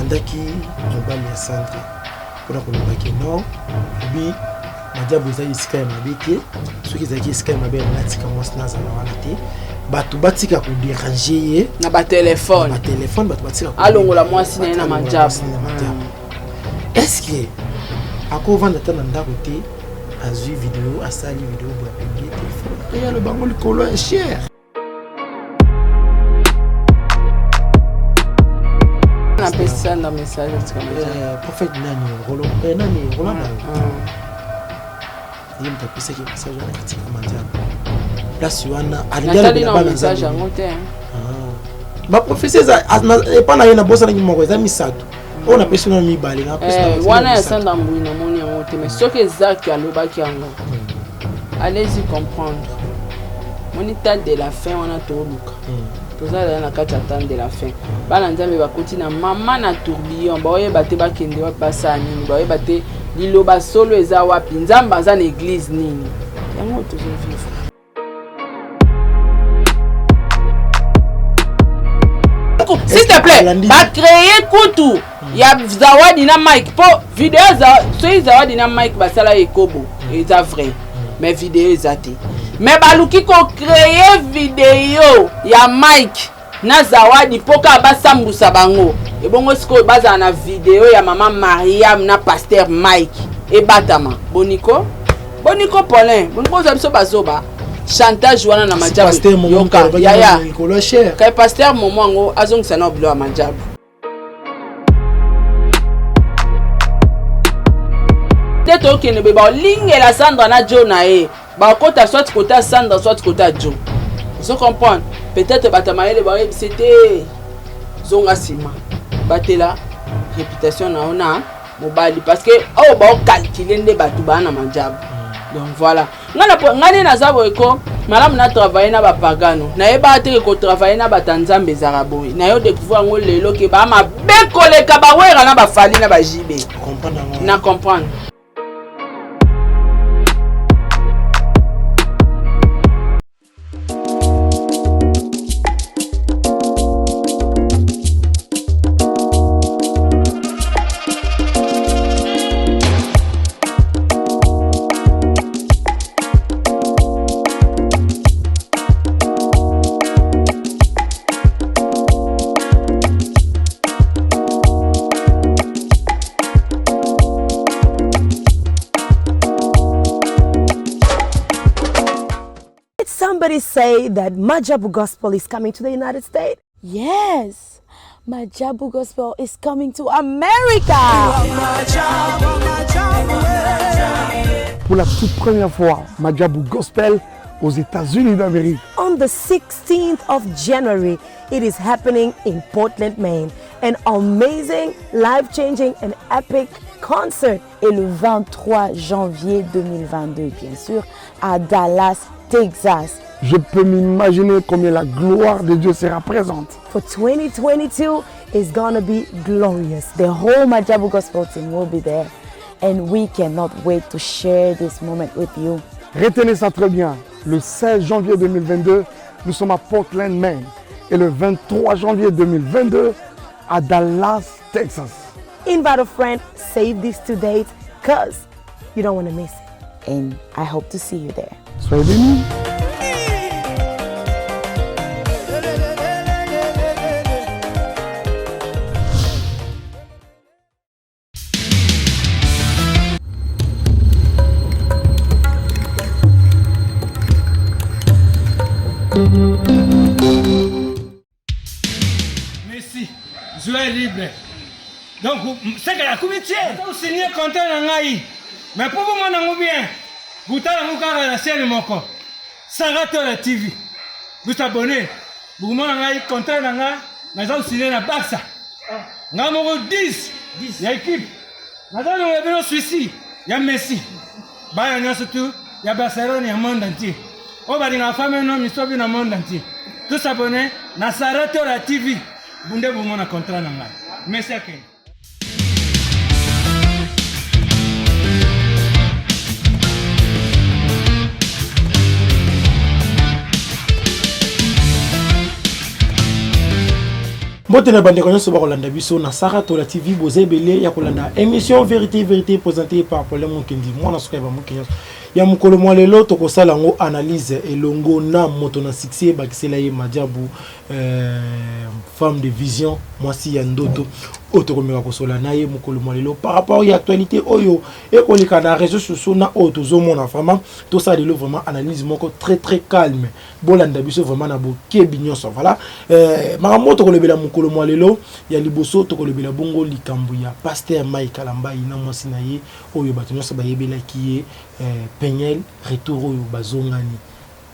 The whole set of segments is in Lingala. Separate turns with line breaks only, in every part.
landaki mobali ya centre mpona kolobaki non obi Madiabo ezali esika ya mabe te soki ezalaki esika ya mabe natika mwasi nazala wana te bato batika kodéranger ye
na batelefone
bato batika
alongola mwasi na ye na Madiabo.
Est-ce que akovanda ta na ndako te azwi video asali video pour publier téléphone ya le bango likolo ya cher
na pesa na message
prophète nani Roland il me tapé que message na kitika Madiabo place wana
alingala na message yango te
ba professeur epa na ye na bosa na moko eza misato on a pesi na mibale na pesi
wana ya sanda mbui na moni yango te mais soki ezaki alobaki yango allez-y comprendre moni temps de la fin wana toluka tozala na kati ya temps de la fin bana nzambe bakoti na mama na tourbillon baoyeba te bakende wapi basala nini baoyeba te liloba solo eza wapi nzambe aza na église nini yango tozovivre. S'il te plaît, va créer kutu. Ya zawadi na mic po video za so zawadi na mic basala ekobo eza vrai mais video ezate mais baluki ko créer video ya mic na zawadi poka basambusa bango e bongo siko baza na video ya mama Mariam na pasteur Mike e batama boniko Paulin boniko za biso bazoba chantage wana na Madiabo yoka ya kai pasteur momo ngo azongisa na obilo ya Madiabo. Teto kene be ba lingela Sandra na Jo na e ba kota soit kota Sandra soit kota Jo. Vous comprenez peut-être batamaele ba c'était zonga sima batela réputation na ona mobali parce que oh ba calculer nde batu ba na Madiabo. Donc voilà ngani na zabo eko malamu na travailler na ba pagano na e ba te ko travailler na batanzambe zaraboy na yo découvrir ngo lelo ke ba ma bekoleka ba wera na ba fali na ba jibe na comprendre.
Somebody say that Madiabo Gospel is coming to the United States.
Yes, Madiabo Gospel is coming to America.
Pour la toute première fois, Madiabo Gospel aux États-Unis d'Amérique.
On the 16th of January, it is happening in Portland, Maine. An amazing, life-changing and epic concert.
Et le 23 janvier 2022, bien sûr, à Dallas, Texas.
Je peux m'imaginer combien la gloire de Dieu sera présente.
For 2022 is gonna be glorious.
The whole Madiabo Gospel team will be there, and we cannot wait to share this moment with you.
Retenez ça très bien. Le 16 janvier 2022, nous sommes à Portland, Maine. Et le 23 janvier 2022, à Dallas, Texas.
Invite a friend, save this to date, cause you don't want to miss it.
And I hope to see you there.
Soyez bénis.
Merci. Joie libre. Donc, c'est que la comité, vous signez contrat dans l'AI. Mais pour vous, mon bien, vous avez la scène mon corps. Sans rater la TV. Vous abonnez. Vous avez contrat dans l'AI. Mais vous signez la Barça. Nous avons 10. Il y a équipe. Nous avons Suisse. Il y a Messi. Il y a surtout, il y a Barcelone, il y a le monde entier. On va dire la femme et l'homme, ils sont dans le monde entier. Tous abonnés, na Sarato la TV. Vous devez vous un contrat dans l'AI. Merci à vous.
Mbotena bandeko nyonso bakolanda biso na Sarah Tola TV bozebele ya kolanda émission vérité présentée par Paulin Mokendi mwana soka ba Mokendi ya mukolo mwa lelo tokosala ngo analyse elongo na moto na succès bakisela ye Madiabu femme de vision mwasi ya ndoto otokomeka kosola na ye mukolo mwa lelo par rapport à actualité oyo ekolika na réseaux sociaux na auto zomona vraiment tout ça lelo vraiment analyse moko très calme bolanda biso vraiment na bokebi nyonso voilà makambo tokolebela mukolo mwa lelo ya liboso tokolebela bongo likambo ya pasteur Mike Kalambai na mwasi na ye oyo bato nyonso bayebelaki ye Peñel retour oyo bazongani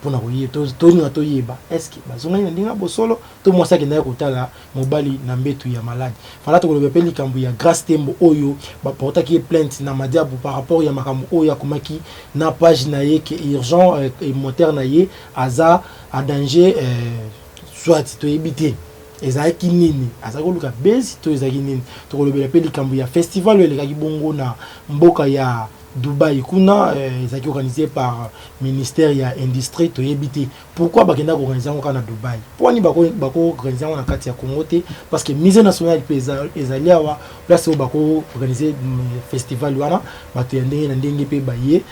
pona koye toninga toyeba est-ce que bazongani ndinga bosolo to mwasa ke na kotala mobali na mbetu ya maladi fala tokolobe pe likambo ya Grace Tembo oyo baporta ki plainte na Madiabu par rapport ya makambo oyo ya komaki na page na ye ke urgent et moteur na ye aza a danger soit to ebité ezaki nini azako luka bezi to ezaki nini tokolobela pe likambo ya festival oyo lekaki bongo na mboka ya Dubaï kuna ezaki organisé par ministère ya industrie to yebité pourquoi bakenda organiser ngo na Dubaï poni bako organiser ngo na kati ya Congo te parce que mise nationale ezali awa place où bako organiser festival wana bato ya ndenge na ndenge pe baye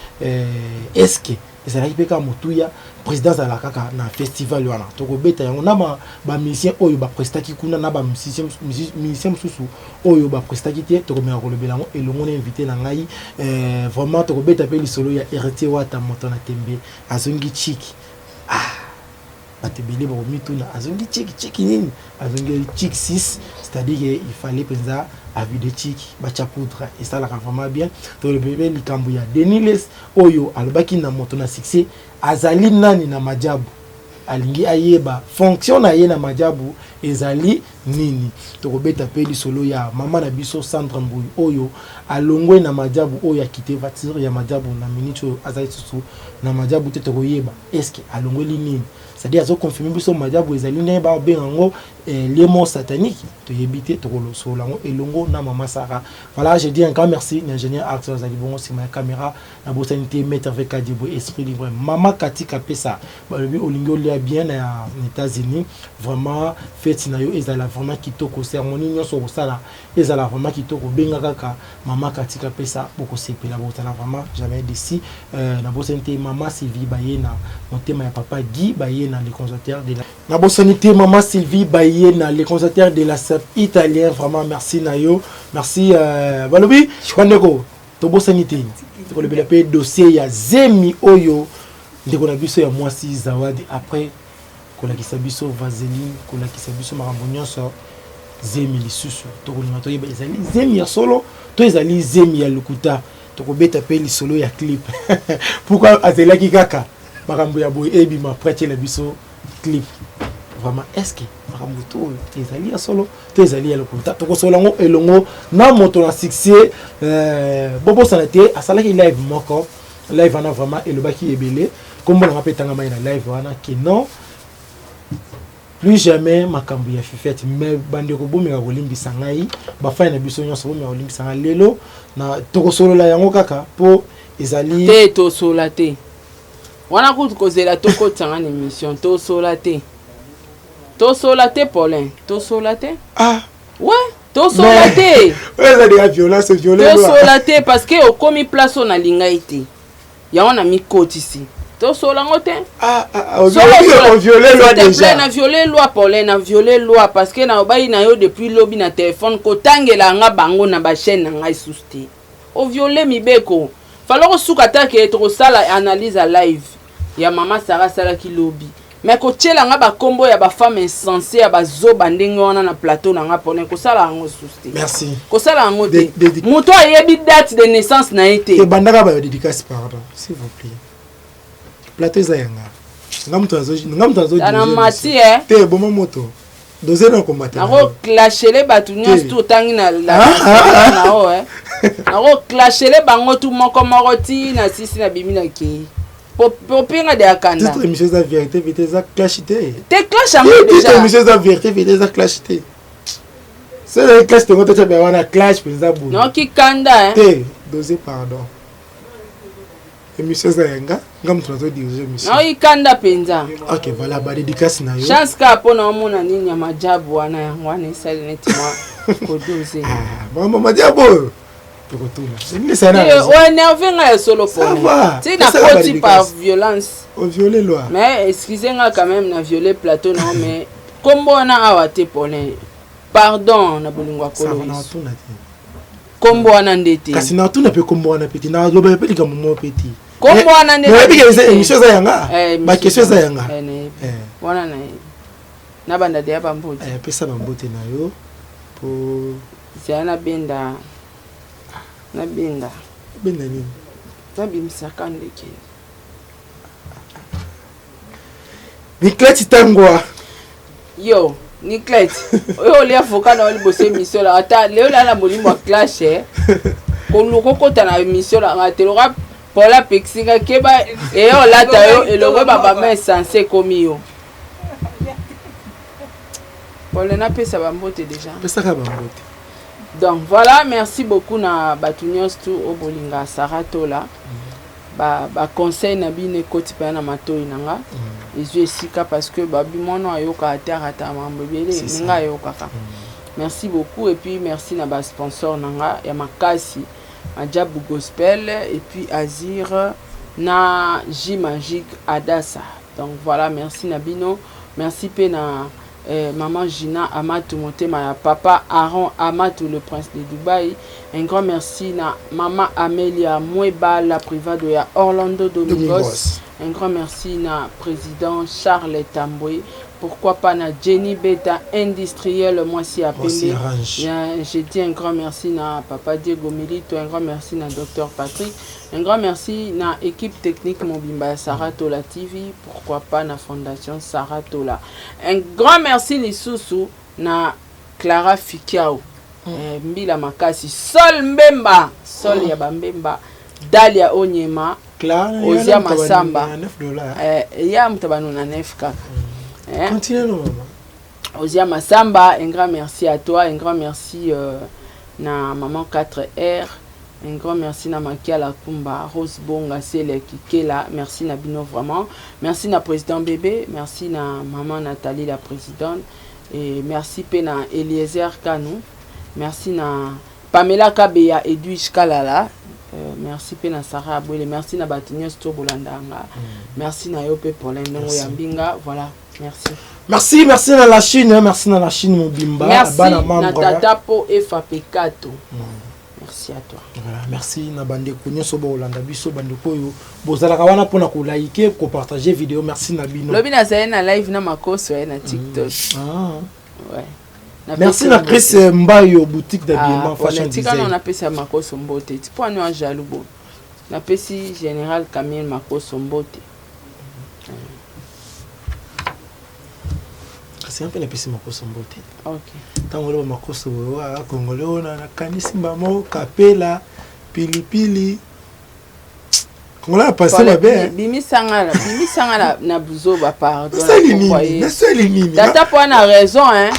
est-ce que ezalaki pe ka motuya président za la kaka na festival wana tokobeta yango na ba musicien oyo ba prestaki kuna na ba musicien mususu oyo ba prestaki te tokomeka kolobela ngo elongo na invité na ngai vraiment tokobeta pe lisolo ya héritier wata moto na tembe azongi chiki batebele ba mituna azongi chiki nini azongi chiki 6 c'est-à-dire qu'il fallait penser à vide chiki bacha poudre et ça la vraiment bien to le bébé likambo ya Deniles oyo alobaki na moto na succès azali nani na Madiabu alingi ayeba fonction na ye na Madiabu ezali nini tokobeta pe lisolo ya mama na biso Sandra Mbuyi oyo alongwe na Madiabu oyo akite voiture ya Madiabu na minute azali susu na Madiabu te tokoyeba est-ce que alongwe nini c'est-à-dire azo confirmer biso Madiabu ezali ne ba bengango les mots sataniques to yebite to kolosola ngo elongo na mama Sarah voilà je dis encore merci l'ingénieur Arthur Zalibongo sur ma caméra na bosanité maître avec Kadibo esprit libre mama Katika pesa balobi olingo lia bien na États-Unis vraiment fête na yo ezala vraiment kitoko cérémonie nyonso kosala ezala vraiment kitoko benga kaka mama Katika pesa boko sepela botala vraiment jamais d'ici na bosanité mama Sylvie Bayena motema ya papa Guy Bayena les conservateurs de la na bosanité mama Sylvie Bayena les conservateurs de la SAP italien vraiment merci nayo merci balobi kwandeko to bosanité to le belape dossier ya Zemi oyo ndeko na biso ya mwasi Zawadi après kolakisa biso vaseline kolakisa biso makambo nyonso Zemi lisusu to kolinga to yeba ezali Zemi ya solo to ezali Zemi ya lukuta to kobeta pe lisolo ya clip pourquoi azelaki kaka makambo ya boy ebi ma prêter la biso clip vraiment est-ce que makambo to ezali ya solo to ezali ya lukuta to kosola ngo elongo na moto na succès bobo sanate asalaki live moko live ana vraiment elobaki ebele comme on rappelle tanga mai na live wana que non plus jamais makambo ya fifete mais bandeko bomeka kolimbisa ngai bafai na biso nyonso bomeka kolimbisa ngai lelo na tokosolola yango kaka po ezali
te tosola te wana kutu kozela tokotanga na émission tosola te Paulin tosola te ouais tosola te
ouais ça des violence
tosola te parce que okomi place on a linga ite ya on a mi côte ici tosola ngote
on violé loi déjà
na violé loi Paulin na violé loi parce que na obai na yo depuis lobby na téléphone ko tangela nga bango na ba chaîne na ngai souste o violé mibeko faloko suka ta ke to sala analyse à live ya mama Sarah sala ki lobby mais ko tchela nga ba kombo ya ba femme insensée ya ba zo bandenge wana na plateau na nga Paulin ko sala ngo souste
merci
ko sala ngo te moto ayebi date de naissance na été
et bandaka ba dédicace pardon s'il vous plaît plateau za yanga ngamto
na mati
te bomo moto doze na combattre
na clasher les batu nyonso tout tangi na na o na clasher les bango tout moko ti na sisi na bimi na ki popinga de akanda
toute émission de vérité vite za clashité
te clash en déjà
toute émission de vérité vite za clashité c'est le clash de ngoto tebe wana clash penza bu
non ki kanda
te doze pardon émission Zayanga, ngam tu as dirigé émission.
Non, il kanda penza.
OK, voilà, ba dédicace na yo.
Chance ka pona mona nini ya majabu wana wana isali neti moi kodoze.
Maman Diabo. Ni sana.
On énervé nga solo pona. Tu na poti par violence.
On violer loi.
Mais excusez-moi quand même na violer plateau non mais kombo wana awate pona. Pardon na bolingwa kolo. Kombo wana ndete.
Kasi na tuna pe kombo wana peti na loba pe lika momo peti.
Kombo wana ndete.
Mais bi émission Zayanga. Ba question Zayanga.
Wana na. Na banda de bambote.
Pesa bambote na yo po
Zana benda. Na benda.
Benda nini?
Na bimsaka ndeke.
Nikleti tangwa.
Yo, Nikleti. Oyo le avocat na oli bosse mission la ata leo la na molimo clash ko loko ta na mission la ngatelora Paula Pexinga keba e yo lata yo eloko baba mais censé komi yo. Paula na pesa bambote déjà.
Pesa ka bambote.
Donc voilà, merci beaucoup na Batunios tout au Bolinga Saratola. Ba conseil na bine koti pa na matoi nanga. Ils esika parce que babi mono ayoka aterata mambo bele ninga ayoka ka. Merci beaucoup et puis merci na ba sponsor nanga ya makasi Majabu Gospel et puis Azir na J Magique Adassa. Donc voilà, merci na bino, merci pe na maman Gina Amatou Motema ya papa Aaron Amatou le prince de Dubaï. Un grand merci na maman Amelia Mweba la private de Orlando Domingos. Un grand merci na président Charles Tamboué. Pourquoi pas na Jenny Beta industriel moi si appelé. J'ai dit un grand merci na papa Diego Milito, un grand merci na docteur Patrick. Un grand merci na équipe technique Mobimba Saratola TV, pourquoi pas na fondation Saratola. Un grand merci Lisusu na Clara Fikiao. Mbila Makasi, Sol Mbemba, Sol Yabambemba, Dalia Onyema, Ozia Masamba. Ya mtabano na 9 kaka.
Continue maman.
Ozia Masamba, un grand merci à toi, un grand merci na maman 4R. Un grand merci na Makia la Kumba, Rose Bonga, Sele Kikela, merci na Bino vraiment. Merci na président bébé, merci na maman Nathalie la présidente et merci pe na Eliezer Kanou. Merci na Pamela Kabeya Edwige Kalala. Merci pe na Sarah Abouele, merci na Batinios Tobolandanga. Merci na Yope pour l'endongo Yambinga, voilà, merci.
Merci na la Chine, merci na la Chine Mobimba.
Merci na Tatapo et Fapekato. Merci à toi.
Voilà, merci na bande kunyo so bolanda biso bande koyo bozala kawana pona ko liker ko partager vidéo merci na bino.
Lobi na zaina live na makoso na TikTok. Ouais.
Merci na Chris Mbayo boutique d'habillement fashion design.
Tika on appelle ça makoso mbote. Tu peux nous en jaloubo. Na pesi général Camille makoso mbote. C'est un peu la pesi makoso mbote. OK.
Tangolo makoso wa Congolais na kanisi mbamo kapela pilipili. Congolais a passé la belle.
Bimi sangala na buzo ba pardon.
C'est l'ennemi.
Tata point a raison hein.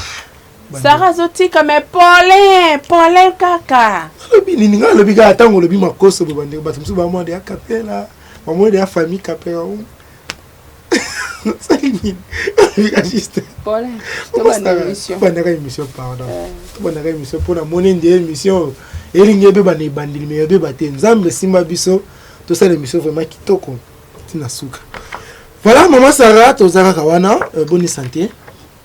Sarah Zotika mais Paulin kaka.
Lobi ni nga lobi ga tango lobi makoso bo bande ba tumsu ba mo de kapela. Ba mo de famille kapela. C'est l'ennemi. Juste.
Paulin. To ba émission.
Ba na émission pardon. To ba na émission pour la monnaie de émission. Elinge be ba ne bandili me be ba te nzambe simba biso. To ça l'émission vraiment kitoko. Tina suka. Voilà maman Sarah to zaka kawana bonne santé.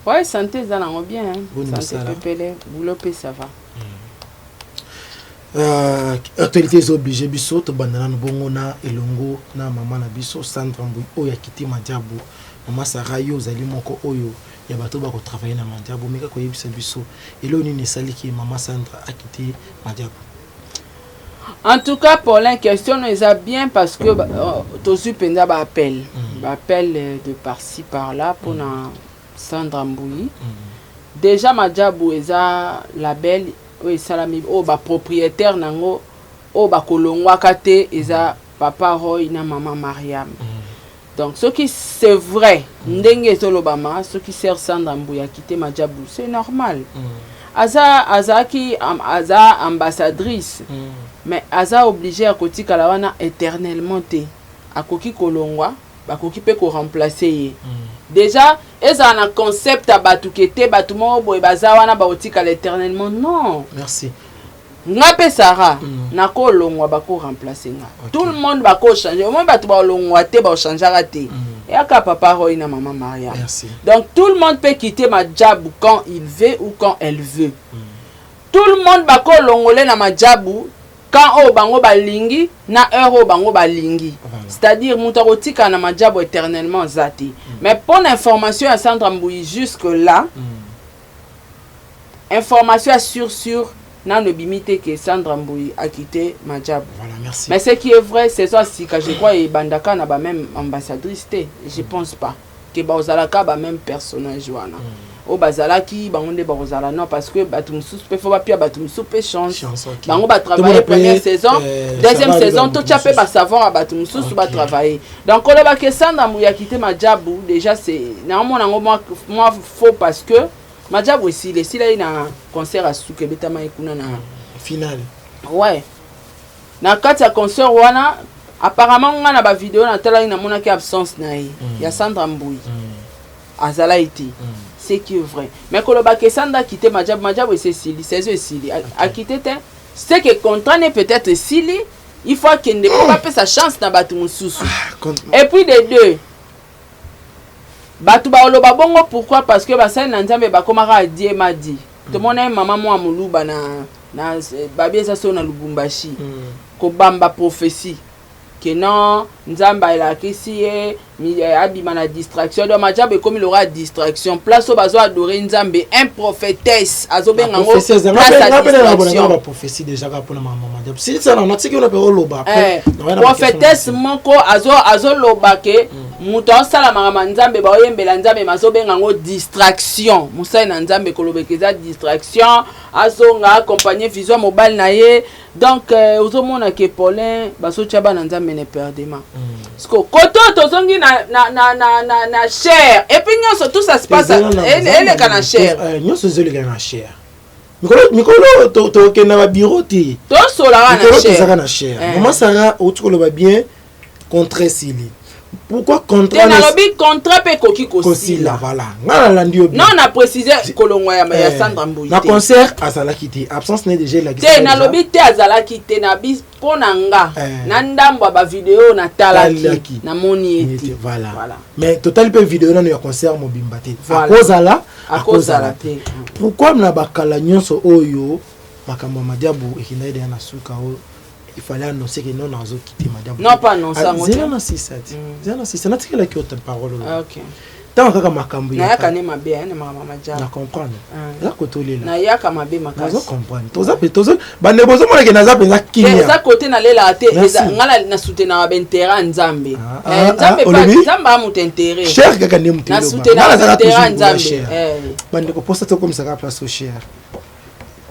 Ouais, santé ça va bien hein.
Bonne
santé pépélé, boulot ça va.
Actualités obligées biso to bandana no bongo na elongo na mama na biso Sandra Mbui oyo akiti Madiabo. Maman Sarah yo zali moko oyo ya bato ba ko travailler na Madiabo meka ko yebisa biso elo nini saliki maman Sandra akiti Madiabo.
En tout cas, pour la question, nous a bien parce que tous les appel de par-ci par-là pour Sandra Mbui. Déjà, Madiabo est un label, propriétaire nango, kolongwa kate eza papa Roy na maman Mariam. Donc, ce qui c'est vrai, ndenge tolobama, ce qui sert Sandra Mbui à quitter Madiabo, c'est normal. Aza ambassadrice. Mais Aza obligé à côté Kalawana éternellement. akoki kolongwa bakoki pe ko remplacer ye déjà eza na concept ya batu kete batu mo boye baza wana baotika l'éternellement non
merci
nga pe Sarah na ko longwa bako remplacer nga tout le monde bako changer au moins batu ba longwa te ba changer raté yaka papa Roy na maman Maria
merci
donc tout le monde peut quitter ma job quand il veut ou quand elle veut tout le monde bako longolé na ma job quand o bango balingi na heure o bango balingi c'est-à-dire muta kotika na ma job éternellement zati mais pour l'information à Sandra Mbouyi jusque là information sur na no bimite que Sandra Mbouyi a quitté ma job.
Voilà, merci.
Mais ce qui est vrai, c'est ça si que je crois et Bandaka n'a pas même ambassadrice té, je pense pas que Bazalaka ba même personnage wana. Au Bazalaki bangonde Bazala non parce que batum sous peut faut pas pia batum sous peut change. Bango ba travailler première saison, deuxième saison tout chapé ba savoir batum sous ba travailler. Donc on va que Sandra Mbouyi a quitté ma job déjà c'est normalement moi faux parce que Majab aussi, les là il a un concert à Souke Betama Ekuna na
finale.
Ouais. Na kati ya concert wana apparemment on a ba vidéo na tala ina mona ki absence na yi. Ya Sandra Mbouyi. Azala été. C'est qui est vrai. Mais quand le baké Sandra quitté Majab c'est Sili, c'est Sili. A quitté c'est que contrat n'est peut-être Sili, il faut qu'il ne peut pas sa chance na batu mususu. Et puis des deux batu ba oloba bongo pourquoi parce que basali na nzambe bakomaka adie madi to mona mama mo amuluba na babie ça so na Lubumbashi ko bamba prophétie que non nzamba ila kisiye mi abima na distraction do majabe comme il aura distraction place au bazo adorer nzambe un prophétesse azobenga ngo
la prophétie déjà pour maman majabe si ça na tiki on peut oloba
prophétesse moko azo loba ke muto sala mama nzambe ba oyembela nzambe mazobenga ngo distraction musai na nzambe kolobekeza distraction azonga accompagner vision mobile na ye donc ozomona ke Paulin baso chaba na nzambe ne perdema parce que koto tozongi na cher et puis nyonso tout ça se passe elle kana cher
nyonso zeli kana cher mikolo to kena ba bureau ti
to sola
na cher maman Sarah otukolo ba bien contre Sili. Pourquoi contrat
contrat pe koki kosila
voilà ngala landio
non on a précisé kolongwa ya Sandra Mbouyi
na concert azala quitté absence n'est déjà la
te na lobi te azala quitté na bis pona nga na ndambo ba vidéo na talaki na moni eti
voilà mais total pe vidéo na ya concert mobimba te à cause la te pourquoi na bakala nyonso oyo makambo madiabu ekindaide na suka oyo il fallait annoncer que non nazo quitter madame
non pas non ça
moi zéro na 6 na tikela ki autre parole
OK
tant kaka makambo
ya na kana mabe na mama maja
na comprendre la kotolela
na ya ka mabe makasi
nazo comprendre toza bande bozo mona ke naza penza kinya
za côté na lela te ngala na soutenir ba intérêt nzambe nzambe pas nzamba amu intérêt
cher kaka ne mutelo
na soutenir intérêt nzambe
bande ko posta to comme ça ka place au cher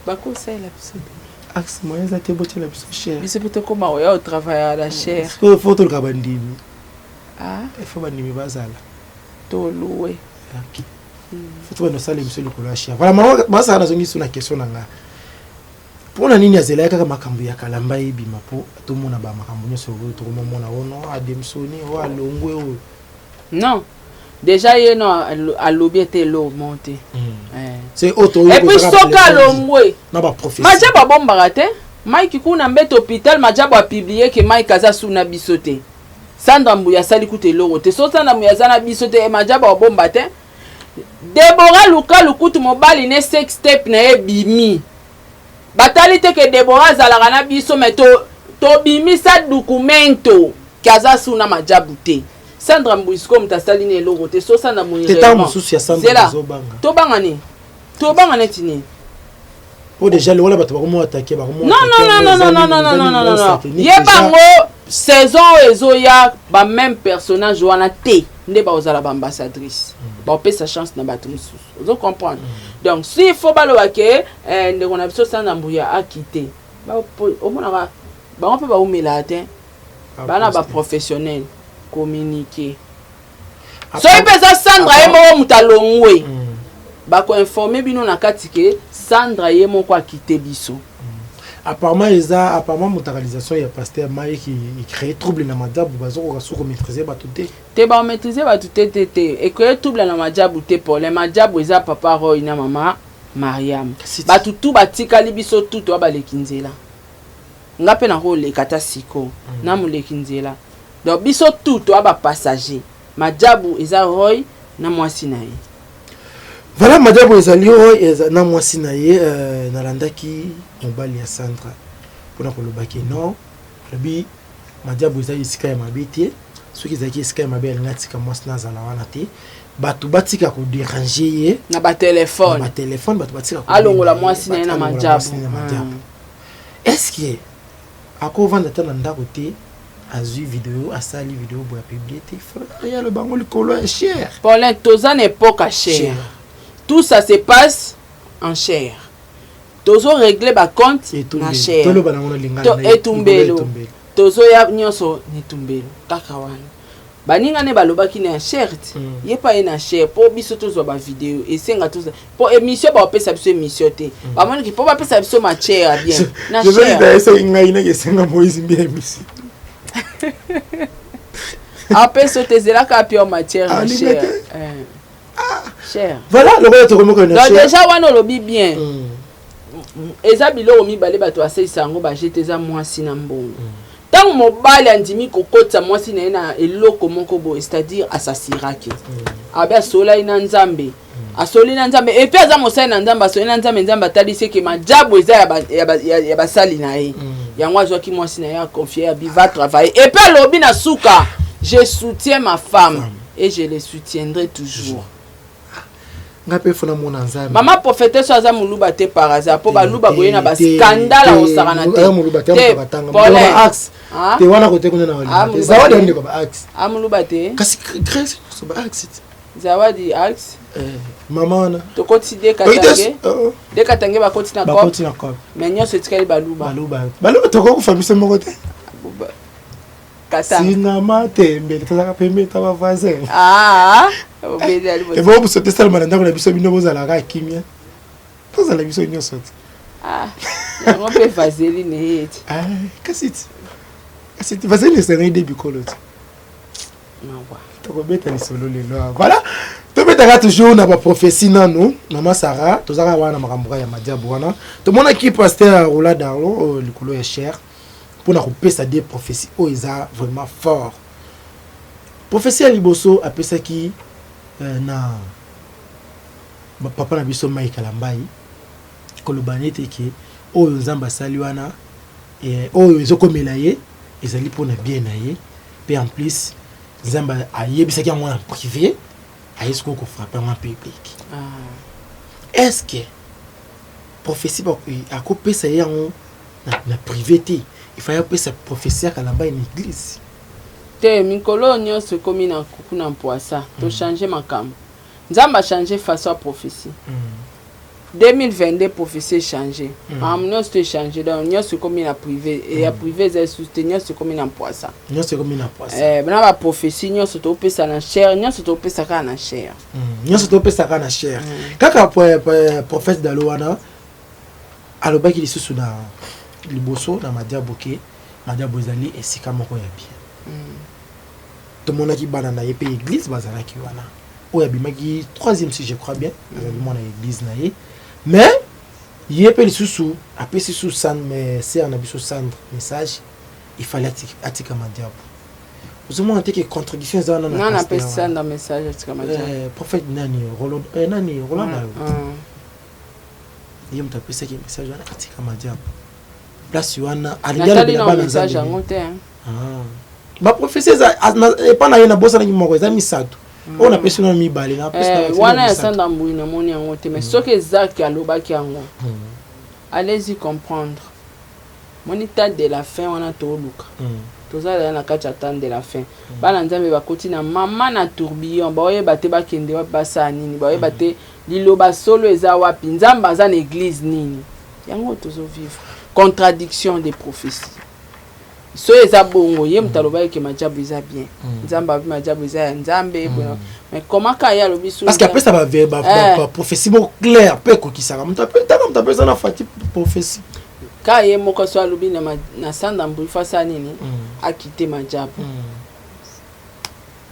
bako ça la pseudo
axe moyen za te botte la plus cher
mais c'est plutôt comment on au travail à la chair
faut photo ka bandimi il faut bandimi bazala
to loué
faut no sale monsieur le la chair voilà maman basa na zongi suna question nga pona nini azela kaka makambo ya kalamba ibima po to mona ba makambo nyoso to mona wono ademsoni o alongwe o
non déjà il no a lobby était l'eau monté
c'est auto
et puis soka longwe
na ba prophétie
majaba bomba te Mike kuna mbete hôpital majaba a publié que Mike aza suna bisoté Sandra Mbouyi sali kute loro te so Sandra Mbouyi zana bisoté majaba bomba te Deborah Luka lukutu mobali ne sex step na ebimi batali te que Deborah zalaka na biso mais to bimi sa documento kaza suna majabu te Sandra Mbouyi comme ta saline loro te so Sandra Mbouyi
réellement c'est Sandra Zobanga
to banga netini
pour déjà le wala bato bakomo attaquer bakomo
non yebango saison ezoya ba même personnage wana te nde ba ozala ba ambassadrice ba pesa chance na bato mususu vous comprendre donc si faut baloba ke nde kona biso Sandra Mbouyi a quitté ba au mona ba on peut ba umela te bana ba professionnel communiquer so ipesa Sandra yemo mutalongwe ba ko informer bino na kati ke Sandra yemo kwa quitté biso
apparemment motaralisation ya pasteur Maï qui crée trouble na madabu bazoko soko maîtriser batuté
te ba maîtriser batuté et créer trouble na madabu te pour les madabu eza papa Roy na mama Mariam batutu batikali biso tutu abalekinzela ngape na role kata siko na mulekinzela donc biso tutu aba passager madabu eza Roy na mwasi na ye.
Voilà, madame Ezali na mwasi na ye nalandaki mobali ya Sandra pona kolobaki non lobi madame Ezali isika ya mabete soki ezaki isika ya mabe ngatika mwasi na zala wana te batu batika ko déranger ye
na ba téléphone
batu batika ko
alongola mwasi na ye na madame.
Est-ce que ako vanda tana ndako te azui vidéo asali vidéo boya publicité il y a le bango likolo est cher
pour l'intozan époque à cher. Tout ça se passe en chair. Tozo régler ba compte na chair. Et tumbelo. Tozo ya nyonso ni tumbelo. Kakawana. Baninga ne baloba ki na chair. Ye pa na chair po biso tozo ba vidéo et senga tout ça. Po émission ba pesa biso émission te. Ba moni ki po ba pesa biso ma chair bien. Na chair. Je vais dire ça
ngai na ke senga Moïse bien émission.
Après sauter zela ka pio matière na chair. Cher.
Voilà le roi te remonte
donc déjà wana lobi bien eza bilo mi balé bato asei sango ba jeter za mwasi na mbongo tant mobali andimi kokotsa mwasi na ena eloko moko bo c'est-à-dire asasiraki abe sola ina nzambe asoli na nzambe et puis aza mosai na nzambe asoli na nzambe nzambe talise ke majabu eza ya basali na ye yango azwaki mwasi na ye a confier abi va travailler et puis lobi na suka je soutiens ma femme et je le soutiendrai toujours. Maman prophétesse aza muluba te par hasard po baluba boyena ba scandale au sarana te
pour axe te wana kote kuna na wali zawadi ndiko ba axe
amuluba te
kasi grace so ba axe
zawadi axe
maman na
to kotide katange ba kotina ko mais nyonso tikali baluba
to ko famille moko te
kata
sina matembe tazaka pembe ta ba voisin
obedi ali
et bon vous êtes tellement dans la biso bino bozala ka kimia tozala biso nyonso
on peut vaseline ne
kasi vaseline c'est un début colot to beta ni solo lelo voilà to beta toujours na ba prophétie nanu maman Sarah tozaka wana makambo ya madiabu wana to mona ki pasteur Rola Darlo likolo ya cher pour na kopesa des prophéties o eza vraiment fort prophétie ya liboso apesa ki na papa na biso Mike Alambai kolobane te ke oyo nzamba sali wana oyo ezokomela ye ezali mpona bien na ye pe en plus nzamba ayebisaki yango na privé ayesi koko frappe en public est-ce que prophétie akopesa ye yango na privé te il fallait apesa prophétie ya Alambai na église
te mikolo nyonso komi na kuku na mpoasa to changer makambo nzamba changer façon à prophétie 2022 prophétie changer nyonso to changer donc nyonso komi na privé et ya privé za soutenir nyonso komi na mpoasa
nyonso komi na mpoasa
bana ba prophétie nyonso to pesa na chair nyonso to pesa ka na chair
nyonso to pesa ka na chair kaka prophète Dalowana alobaki lisusu na liboso na madiaboke madiabo ezali esika moko ya bien tout le monde qui bana na yé église bazala ki wana oya bimaki 3e si je crois bien bazali mona église na ye mais yé pe lisusu apesi sous san mais c'est en abiso sandre message il fallait atika madiabo vous avez montré que contradiction ça na
non apesi sandre message atika madiabo
prophète nani Roland yé mtapesa ki message wana atika madiabo place wana
alinga na bana message en monté
ba prophétie pas na yena bosa na moko za misato on a personne mi balé na personne
wana ya sanda mbui na moni yango te mais soki ezaki alobaki yango allez-y comprendre moni temps de la fin wana to luka tozala na kati temps de la fin bana nzambe bakoti na mama na tourbillon baoye bate bakende wa basa nini baoye bate liloba solo eza wapi nzamba za na église nini yango tozo vivre contradiction des prophéties so eza bongo ye mutaloba ke majabu eza bien nzamba bi majabu eza ya nzambe mais comment ka ya lobi so
parce qu'après ça va prophétie bon clair pe ko kisaka mutape ça na fati prophétie
ka ye moko so alobi na Sandra Mbuyi fasa nini a quitté Madjabou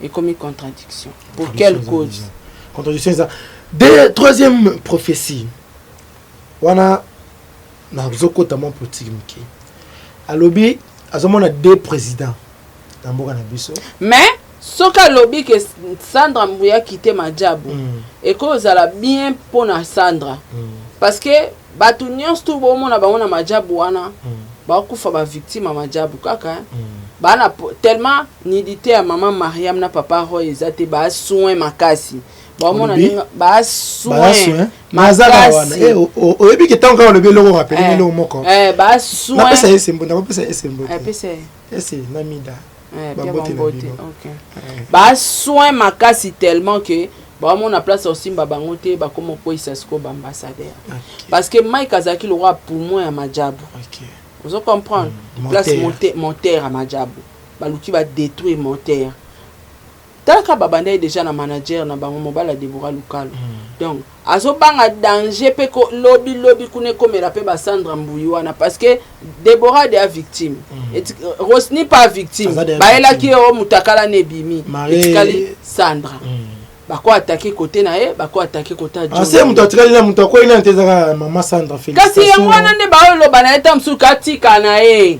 et comme une contradiction pour quelle cause
contradiction ça troisième prophétie wana na zokota mon politique miki alobi azomona deux présidents na mboka na biso
mais soka alobi que Sandra Mbuyi a quitté Madjabou et cause la bien pour na Sandra parce que batu nyonso tu bomona bango na Madjabou wana bakufa ba victime à Madjabou kaka bana tellement nidité ya maman Mariam na papa Roy ezate ba soin makasi bomona ba soin
mazala wana oyebi ke tanka le beloko rappeler le moko
ba soin
na pesa esembo na pesa esembo
pesa
ese na mida
ba soin makasi tellement que on a place aussi bango te ba comme ko isasko ba ambassadeur parce que Mike Azaki le roi pour moi à Madjabou vous comprendre place monteur à Madjabou baluki ba détruire monteur talaka babanda déjà na manager na bango mobala Deborah Lukalo donc azo banga danger pe ko lobby kune komela pe ba Sandra Mbuyi wana parce que Deborah est victime et Rosny pas victime ba ela ki o mutakala nebimi etikali Sandra bako attaquer côté na ye bako attaquer côté John
ase muto atikali na muto ko ina ntezaka mama Sandra
kasi yango wana nde ba lo bana eta msuka tika na ye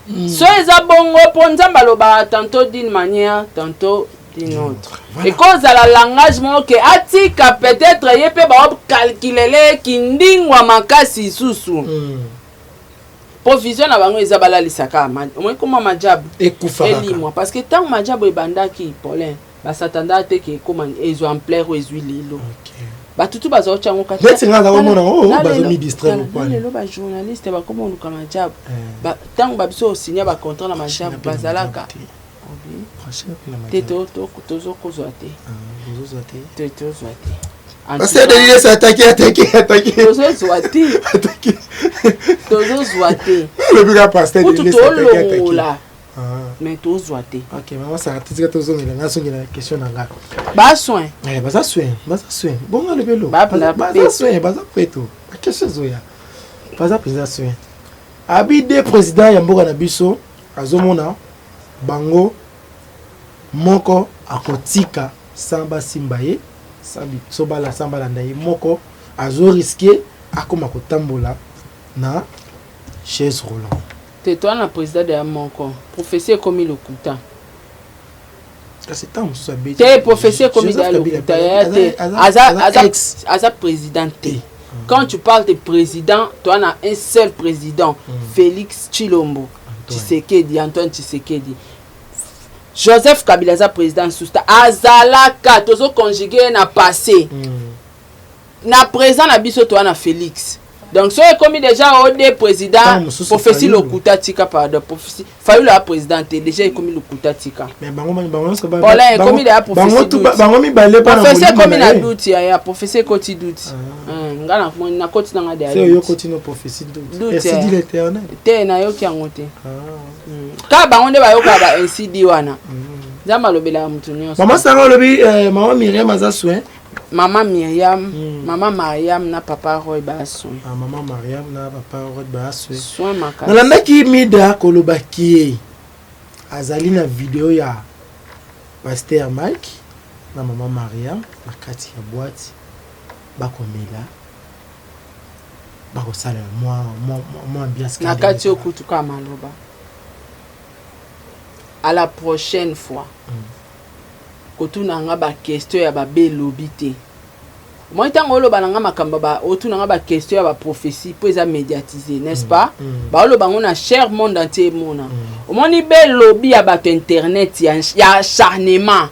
so eza bongo po nzamba lo ba tantôt d'une manière tantôt d'une autre et cause à la langage mo que atika peut-être ye pe ba calculer kindingwa makasi susu provision na bango eza bala lisaka moi comment Madjabou
ekufa
elimwa parce que tant Madjabou ebandaki Paulin basatanda te ke comment exemplaire ou lilo batutu bazo chango kati
mais singa za omona bazo mi distraire
pour lelo ba journaliste ba comment on Madjabou ba tant ba biso signer ba contrat na Madjabou bazalaka teto tozo kozwate
parce que il s'attaquer
tozo zwate
le biga pasteur il s'attaquer
mais tozo zwate
OK maman ça artiste tozo ngela songi la question nanga
ba soin
baza soin bon le belo baza soin baza preto question zoya baza président soin abi des présidents ya mboka na biso azomona bango moko akotika samba simbaye sabi sobala samba landaye moko azo risquer akoma kotambola na chaise roulant
te toi na président de moko professeur comme le couta
c'est tant ça bête
te professeur comme le couta aza président te quand tu parles de président toi na un seul président Félix Tshilombo Tshisekedi Antoine Tshisekedi Joseph Kabila za président Sousta azalaka tozo conjuguer na passé na présent na biso to na Félix donc so comme déjà au des président professeur Lokuta tika pardon professeur fayu la président déjà comme Lokuta tika mais bango voilà comme il a professeur comme na doute ya professeur Koti doute ngana na Koti na ngade
c'est yo Koti no professeur doute et c'est dit l'éternel
te na yo ki angote ka bango nde bayoka ba NCD wana zamba lobela mutu nyonso
mama sanga lobi mama Myriam aza soin
Maman Myriam, maman Mariam na papa Roy Basso.
Maman Mariam na papa Roy Basso.
Soin makasi.
Nalandaki mida kolobaki azali na video ya Pasteur Mike na maman Mariam na kati ya boîte bakomela bakosala moi ambiance
na kati okutuka maloba. À la prochaine fois. Kotuna nga ba question ya ba belobité. Moi tango loba nga makamba ba otuna nga ba question ya ba prophétie pour eza médiatiser, n'est-ce pas? Ba loba ngona cher monde entier mona. Omoni belobi ya ba internet ya acharnement,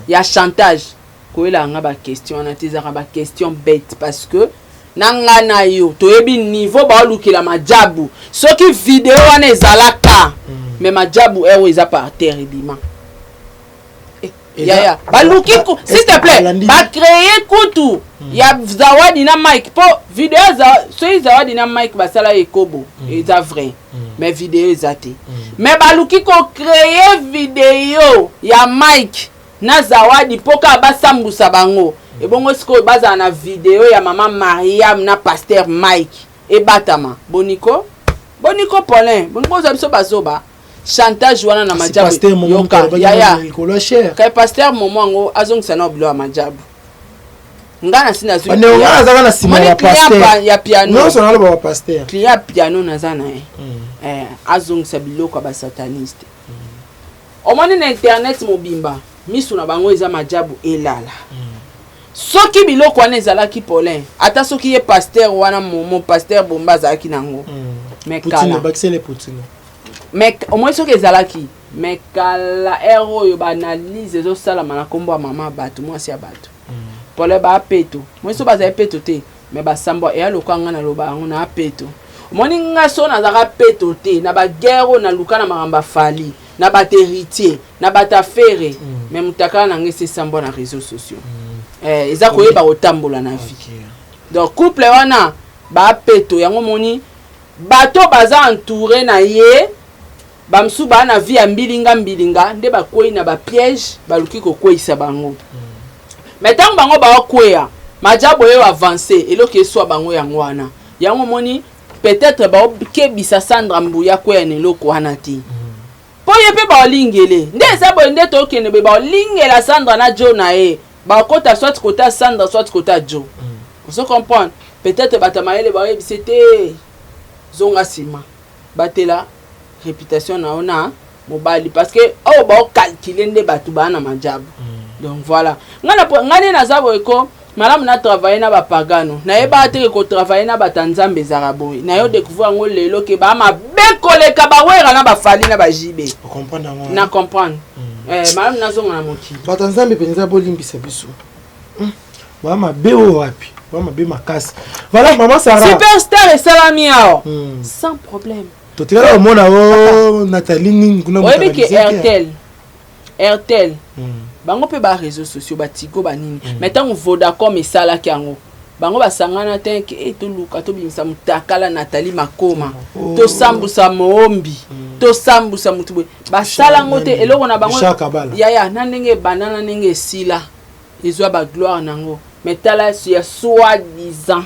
ya chantage. Ko ela nga ba question na tezaka ba question bête parce que nanga na yo toyebi niveau ba lukela Madjabou. Soki vidéo wana ezalaka. Mais Madjabou eza par terre bima. Ya baluki s'il te plaît ba créer kutu ya zawadi na Mike po vidéo za so zawadi na Mike basala ekobo eza vrai mais vidéo ezate mais baluki ko créer vidéo ya Mike na zawadi poka basambusa bango et bongo siko baza na vidéo ya maman Mariam na pasteur Mike et batama boniko boniko Paulin boniko za biso bazoba chantage wana na majabu yoka yaya kai pasteur momongo azongisa na bilo ya majabu ngana sina zui
ane ngana za na sima ya pasteur
ya piano
non sona ba pasteur
client piano na zana azongisa biloko ba sataniste omoni na internet mobimba misu na bango eza majabu elala soki biloko wana ezalaki Paulin ata soki ye pasteur wana momo pasteur bomba azalaki nango mekala
bakisele Poutine
mek au moins soki ezalaki mekala ero yo ba analyse zo sala mana kombo ya mama bato mwasi ya bato Paulin ba peto moi so bazali peto te mais ba sambo e alokanga na loba ngo na peto moni nga so na zaka peto te na ba guerre na luka na maramba fali na ba héritier na ba tafere mais mutaka na ngese sambo na réseaux sociaux eza koyeba kotambola na vie donc couple wana ba peto yango moni bato baza entouré na ye bamsu ba na vie ya mbilinga nde bakwei na ba piège baluki kokweisa bango mais tant bango ba okweya majabo yo avancer eloki eswa bango yango wana yango moni peut-être ba kebisa Sandra Mbuya kweya neloko wana ti po ye pe ba olingele nde eza boye nde tokende be ba olingela Sandra na Jo na ye ba kota soit kota Sandra soit kota Jo vous comprenez peut-être batamaele ba yebisete zonga sima batela réputation na ona mobali parce que oh ba calculer nde batu bana majabu donc voilà ngane na zabo eko malamu na travailler na ba pagano na yeba te ko travailler na batanzambe zaraboy na yo découvrir ngo lelo ke ba ma bekoleka ba wera na ba fali na ba jibe
comprendre ngo
na comprendre malamu na zonga na moki
batanzambe penza bolimbisa biso mama beo wapi mama be makasi voilà maman Sarah
superstar et salami ao sans problème
totela au mona o Nathalie ning kuna
mo oyebi ke Airtel bango pe ba réseaux sociaux batigo banini mais tant Vodacom esala kiango bango basangana te ke etuluka to bimisa mutakala Nathalie Makoma to sambusa moombi to sambusa mutubwe basala ngote eloko na bango ya na ndenge banana ndenge sila ezwa ba gloire nango mais tala ya soi-disant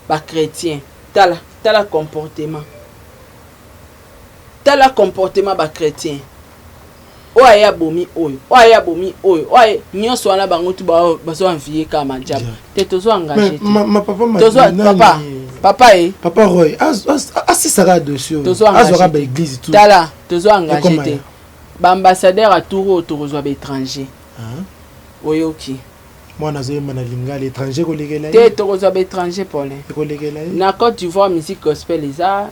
ba chrétien tala comportement ba chrétien oya bomi oyo nyonso wana bango tu bazo envier ka majabu te tozo engagé papa Roy
asisaka dessus
azora
ba église tout
tala tozo engagé te ba ambassadeur à Touro tozo ba étranger oyoki
mwana zoyemba na linga l'étranger kolekela
te tozo ba étranger Paulin
kolekela
na Côte d'Ivoire musique gospel eza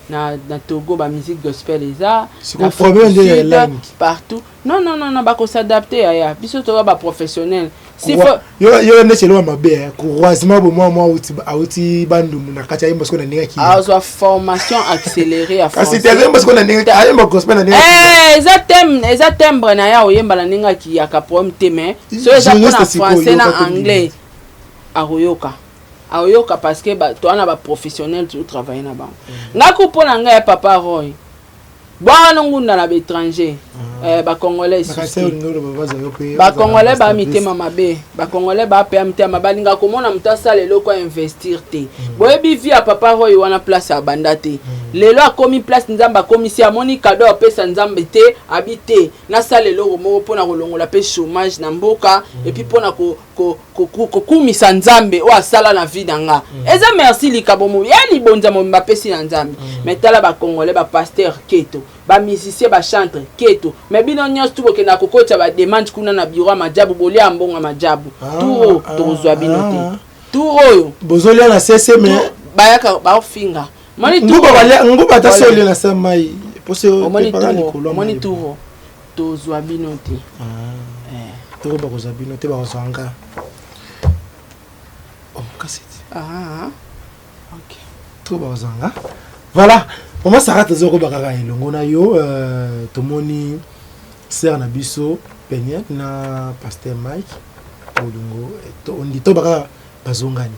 na Togo ba musique gospel eza
na problème de langue
partout non bako s'adapter ya biso to ba professionnel si faut
yo ne chelo mabe croisement bo moi auti bandu na kati ya mbosko na ninga ki
azo formation accélérée à français
kasi te mbosko na ninga ayemba gospel na ninga
eza timbre na ya oyemba na ninga ki ya ka problème te mais so eza na français na anglais aoyoka parce que to ana ba professionnel tu travailler na ba ngako pona nga ya papa Roy bwana ngunda na étranger ba congolais ba congolais ba mitema mabe ba congolais ba pe mitema balinga komona mutasa lelo ko investir te boyebi via papa Roy wana place ya banda te lelo akomi place nzamba komisi amoni cadeau apesa nzambe te habité na sala lelo mo pona kolongola pe chômage na mboka et puis pona ko kumisa nzambe o asala na vie nanga eza merci likabomo ya libonza mo mbapesi na nzambe mais tala ba congolais ba pasteur keto ba musicien ba chanteur keto mais bino nyos tubo ke na kokota ba demande kuna na bureau majabu bolia mbonga majabu turo tozwa bino te turo
bozolia na CC mais
bayaka ba finga moni
nguba ta soli na samai pose
moni turo tozwa bino te
turo ba kozwa bino te ba kozanga kasiti
OK
turo ba kozanga voilà Maman Sarah tezoko bakaka elongo na yo tomoni sœur na biso Peña na pasteur Mike olongo to ndito baka bazongani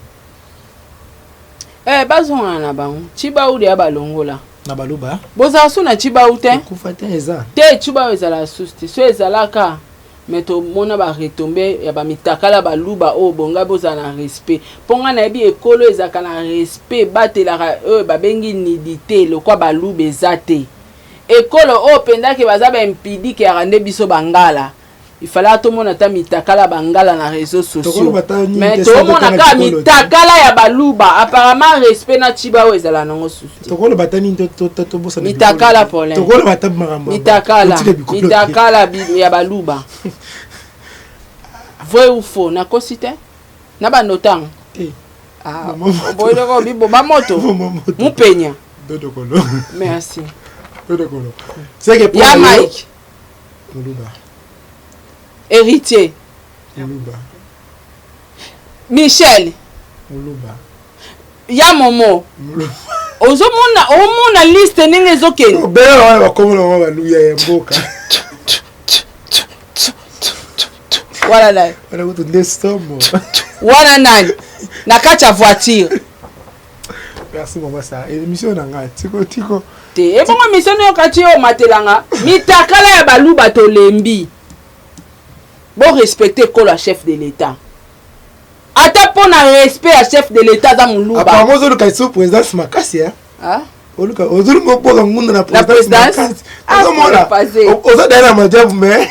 bazongana na bango chiba uli ya balongola
na baluba
boza suna chiba ute
kufata eza
te chiba ezala susti so ezalaka mais to mona ba retomber ya ba mitakala ba luba o bonga boza na respect ponga na bi ekolo ezaka na respect batela ba bengi nidité le kwa ba luba ezate ekolo o pendaki baza ba impidi ke rande biso bangala il fallait tout mona ta mitakala bangala na réseaux sociaux mais to mona ka mitakala ya ba luba apparemment respect na chiba ezala nango susu
tokolo batani to bosa
mitakala problème
tokolo batamanga
mitakala ya ba luba vrai ou faux na kosite na ba notang boyo ko bibo ba moto mupenya
dodokolo
merci
dodokolo c'est que
ya Mike
Muluba
héritier
Muluba
Michel
Muluba
ya Momo
Muluba
omona liste ninge ezokende
bela wana bakomona ba luya ya mboka
wala la
wana kutu ndestomo
wana nani na kati ya voiture
merci maman ça émission nanga tiko
te ebongo mission yo kati yo matelanga mitakala ya baluba tolembi bo respecter ko la chef de l'état ata pona respect à chef de l'état za muluba
apparemment zo ka sous présidence makasi
ah
oluka ozuri ngopoka ngunda na présidence makasi
azomona
ozo dana majabu mais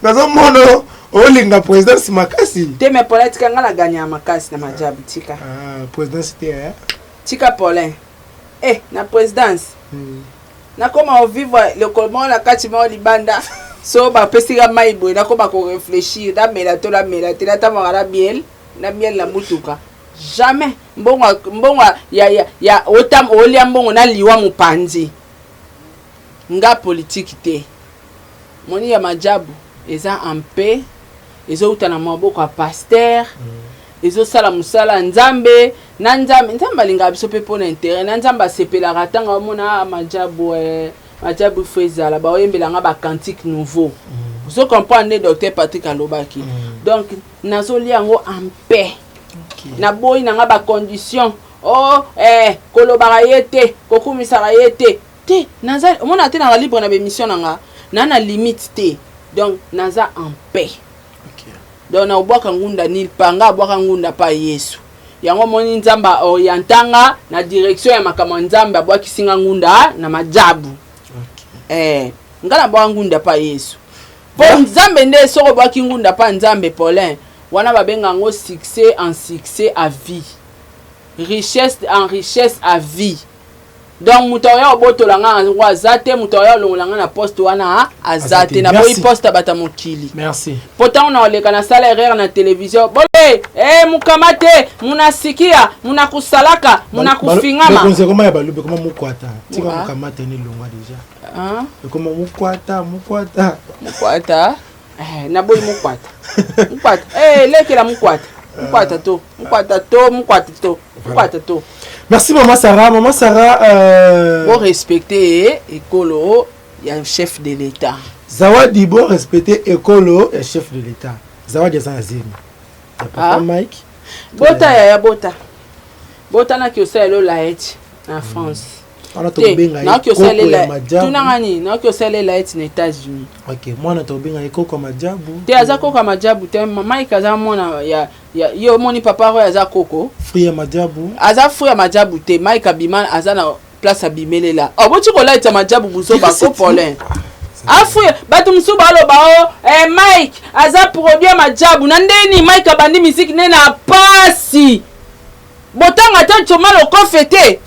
nazo mono olinga présidence makasi
te me politique ngala ganya makasi na majabu tika
présidence te
tika Paulin na présidence na koma o vivre le comment la kati ma libanda so ba pesika maibo na koma ko réfléchir da mela to la mela te na tamara biel na miel la mutuka jamais mbongo ya otam olia mbongo na liwa mupanzi nga politique te moni ya majabu eza en paix ezo utana maboko a pasteur ezo sala musala nzambe na nzambe alinga biso pe pona intérêt na nzambe asepela ratanga mona majabu fezala ba oyembela nga ba cantique nouveau vous comprenez docteur Patrick Alobaki donc nazo liango en paix na boyi na nga ba condition kolobaka yete kokumisaka yete te naza mona te na libre na émission na limite te donc naza en paix donc na obwaka ngunda nil panga obwaka ngunda pa Yesu yango moni nzamba orientanga na direction ya makamwa nzamba abwaki singa ngunda na majabu ngala bwa ngunda pa Yesu po nzambe nde soko bwaki ngunda pa nzambe Paulin wana babenga ngo succès en succès à vie richesse en richesse à vie donc mutoya obotolanga ngo azate mutoya olongolanga na poste wana azate na boyi poste bata mokili
merci
pourtant on oleka na salaire na télévision bole mukamate munasikia munakusalaka munakufingama
donc c'est comment ya balube comment mukwata tika mukamate ni longwa déjà comment mukwata na boyi mukwata lekela mukwata to merci maman Sarah
bon respecter ekolo ya chef de l'état
zawadi bon respecter ekolo ya chef de l'état zawadi za zini papa Mike
bota ya bota na kiosela lo laet na France na kiosela laet na États-Unis
ok mwana tobenga ekoko majabu
te aza koko majabu te Mike aza mwana ya yo moni papa ro aza koko
fruit ya majabu
aza fruit ya majabu te Mike abima aza na place abimelela boti ko laet majabu buzo ba ko Paulin afuye batu musuba aloba Mike aza produit majabu na ndeni Mike abandi musique nena pasi botanga ta choma lo kofete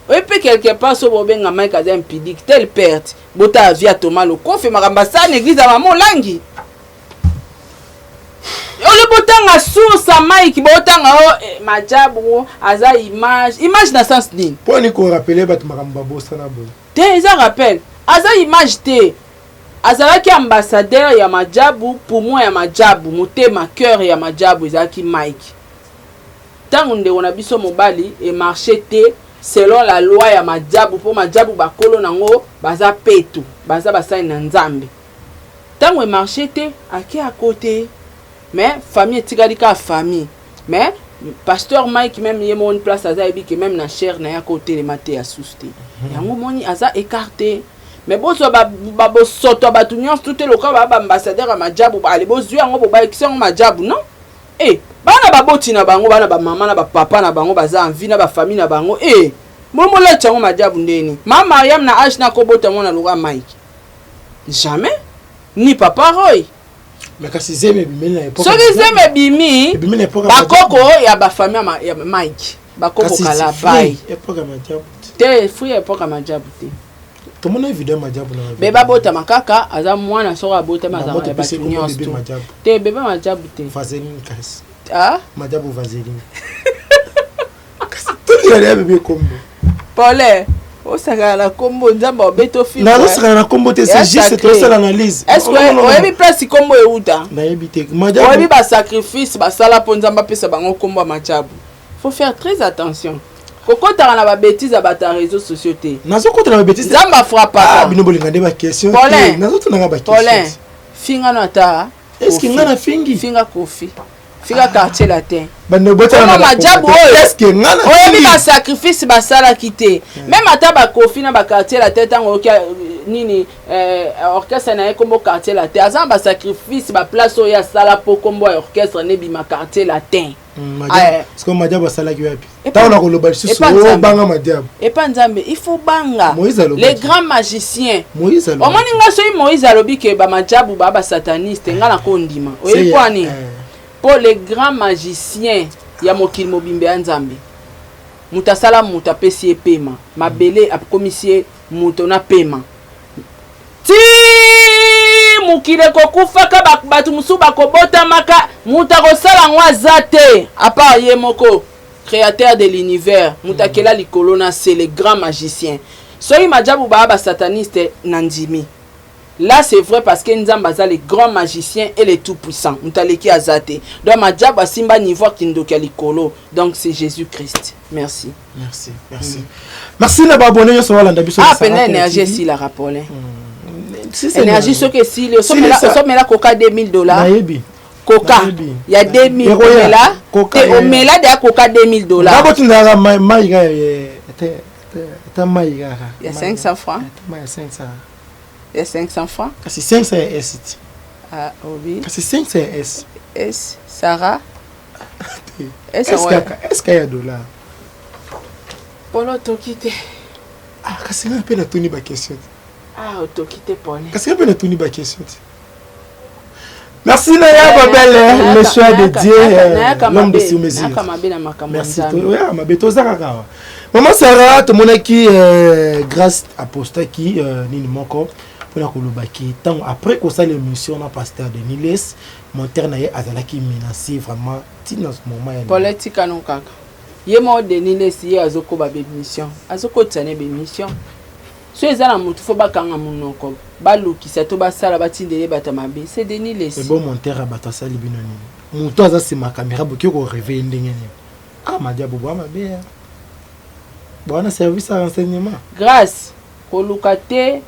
et puis quelque part so bobenga Mike aza impidique telle perte bota via Thomas lo kofe makamba sa l'église à maman langi ole botanga source Mike botanga majabu aza image na sens nini
pour ni ko rappeler bat makamba bossa na bo
te eza rappel aza image te azalaki ambassadeur ya majabu poumon ya majabu motema cœur ya majabu ezalaki Mike tango ndeko na biso mobali et marché te selon la loi ya majabu po majabu bakolo nango baza petu baza basali na nzambe tango e marché te ake à côté mais famille etikali ka famille mais pasteur Mike même yemo une place aza ebi que même na chair na ya côté le maté ya souste yango moni aza écarté mais bozo ba bosoto batu nyonso tout le cas ba ambassadeur ya majabu ba ale bozu yango bo ba ekisa ngo majabu non bana baboti na bango bana ba mama na ba papa na bango baza envie na ba famille na bango momo la chango majabu ndeni mama Mariam na age na kobota mona luka Mike jamais ni papa Roy
mais kasi zeme bimeli na époque
soki zeme bimi bakoko ya ba famille ya Mike bakoko kala bai
époque ya majabu
te free époque ya majabu te
to mona video majabu na
beba bota makaka aza mwana soko abota maza ya batu nyonso te beba majabu te
vaseline kasi majabu vaseline kasi to ya bebe kombo
Paulin osaka la kombo nzamba obeto film
na osaka la kombo te c'est juste c'est ça l'analyse
est-ce que oyebi place kombo euta
na yebi te majabu
oyebi ba sacrifice ba sala po nzamba pesa bango kombo majabu faut faire très attention kokotaka na ba bêtises ba réseaux sociaux te
nazokota na ba bêtises
nzamba frappaka
bino bolinga nde ba question
te
nazotuna nga ba question
Paulin finga na ta
est-ce que ngana fingi
finga kofi finga quartier latin
bande bota na
majabu
est-ce que ngana
oyebi ba sacrifice ba sala kité même ata ba kofi na ba quartier latin tango nini orchestre na kombo quartier latin azan ba sacrifice ba place oya sala po kombo orchestre ne bima quartier latin
parce que majabu sala ki wapi ta on a koloba lisusu banga majabu
et pas nzambe il faut banga les grands magiciens
Moïse alobi
omoni nga soyi Moïse alobi ke ba majabu ba sataniste nga na kondima oyebi kwani pour les grands magiciens ya mokili mobimbe ya nzambe mutasala muta pesi pema mabele akomisi muto na pema ti mukile kokufaka batu musu bakobota maka muta kosala ngwa zate à part ye moko créateur de l'univers mutakela likolo na c'est les grands magiciens soyi majabu ba sataniste nandimi. Là c'est vrai parce que nzamba za les grands magiciens et les tout puissants mutaleki azate donc majabu asimba niveau kindoka likolo donc c'est Jésus-Christ. Merci
na babone yo so wala ndabiso
pena énergie si la rapolé énergie ce que si le somela coca $2000 nayebi coca il y a $2000 là et au mela de coca $2000
d'abord tu n'as mai ta mai
il y a 500 francs
mai 500
il y a 500 francs
kasi 500 S
oui
kasi 500 S
Sarah
est-ce qu'il y a $?
Polo tokite
kasi nga pe na tuni ba question
tokite pole
kasi nga pe na tuni ba question. Merci Naya Babel, le choix de Dieu, l'homme de sur mesure. Merci. Maman Sarah, tout le monde qui grâce à Posta qui nini moko pour la kolobaki. Tant après qu'on sa l'émission na pasteur de Niles, mon terre naye azala qui menacé vraiment dans ce moment.
Politique non kaka. Ye mo de Niles ye azoko ba émission. Azoko tsane ba émission. So ezala mutu fo bakanga munoko. Balukisa to basala batindele batamabe c'est Denis Lessi
c'est bon monteur à batasa libinoni muto aza c'est ma caméra boki ko réveiller ndenge majabu bwa mabe bona service à renseignement
grâce kolukate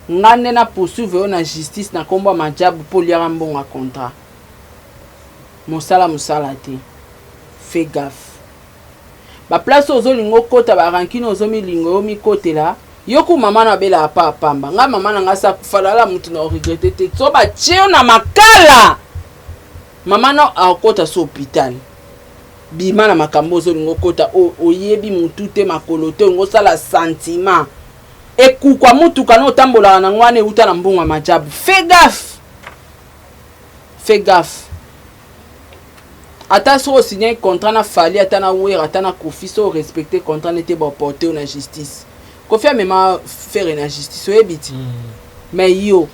ngane na poursuivre na justice na kombo majabu poliara mbonga contrat musala te fais gaffe ba place ozolingo kota ba rankino ozomilingo yo mikotela yoku mama na bela pa pamba nga mama na nga sa kufalala mutu na regrette te so ba cheo na makala mama na akota so hôpital bima na makambo zo ngokota oyebi mutu te makolo te ngosala sentiment ekukwa mutu kana otambola na ngwane uta na mbonga majabu fais gaffe ata so signer contrat na fali ata na wera ata na kofi so respecter contrat n'était pas porté na justice Kofi même faire une injustice ebiti mais yo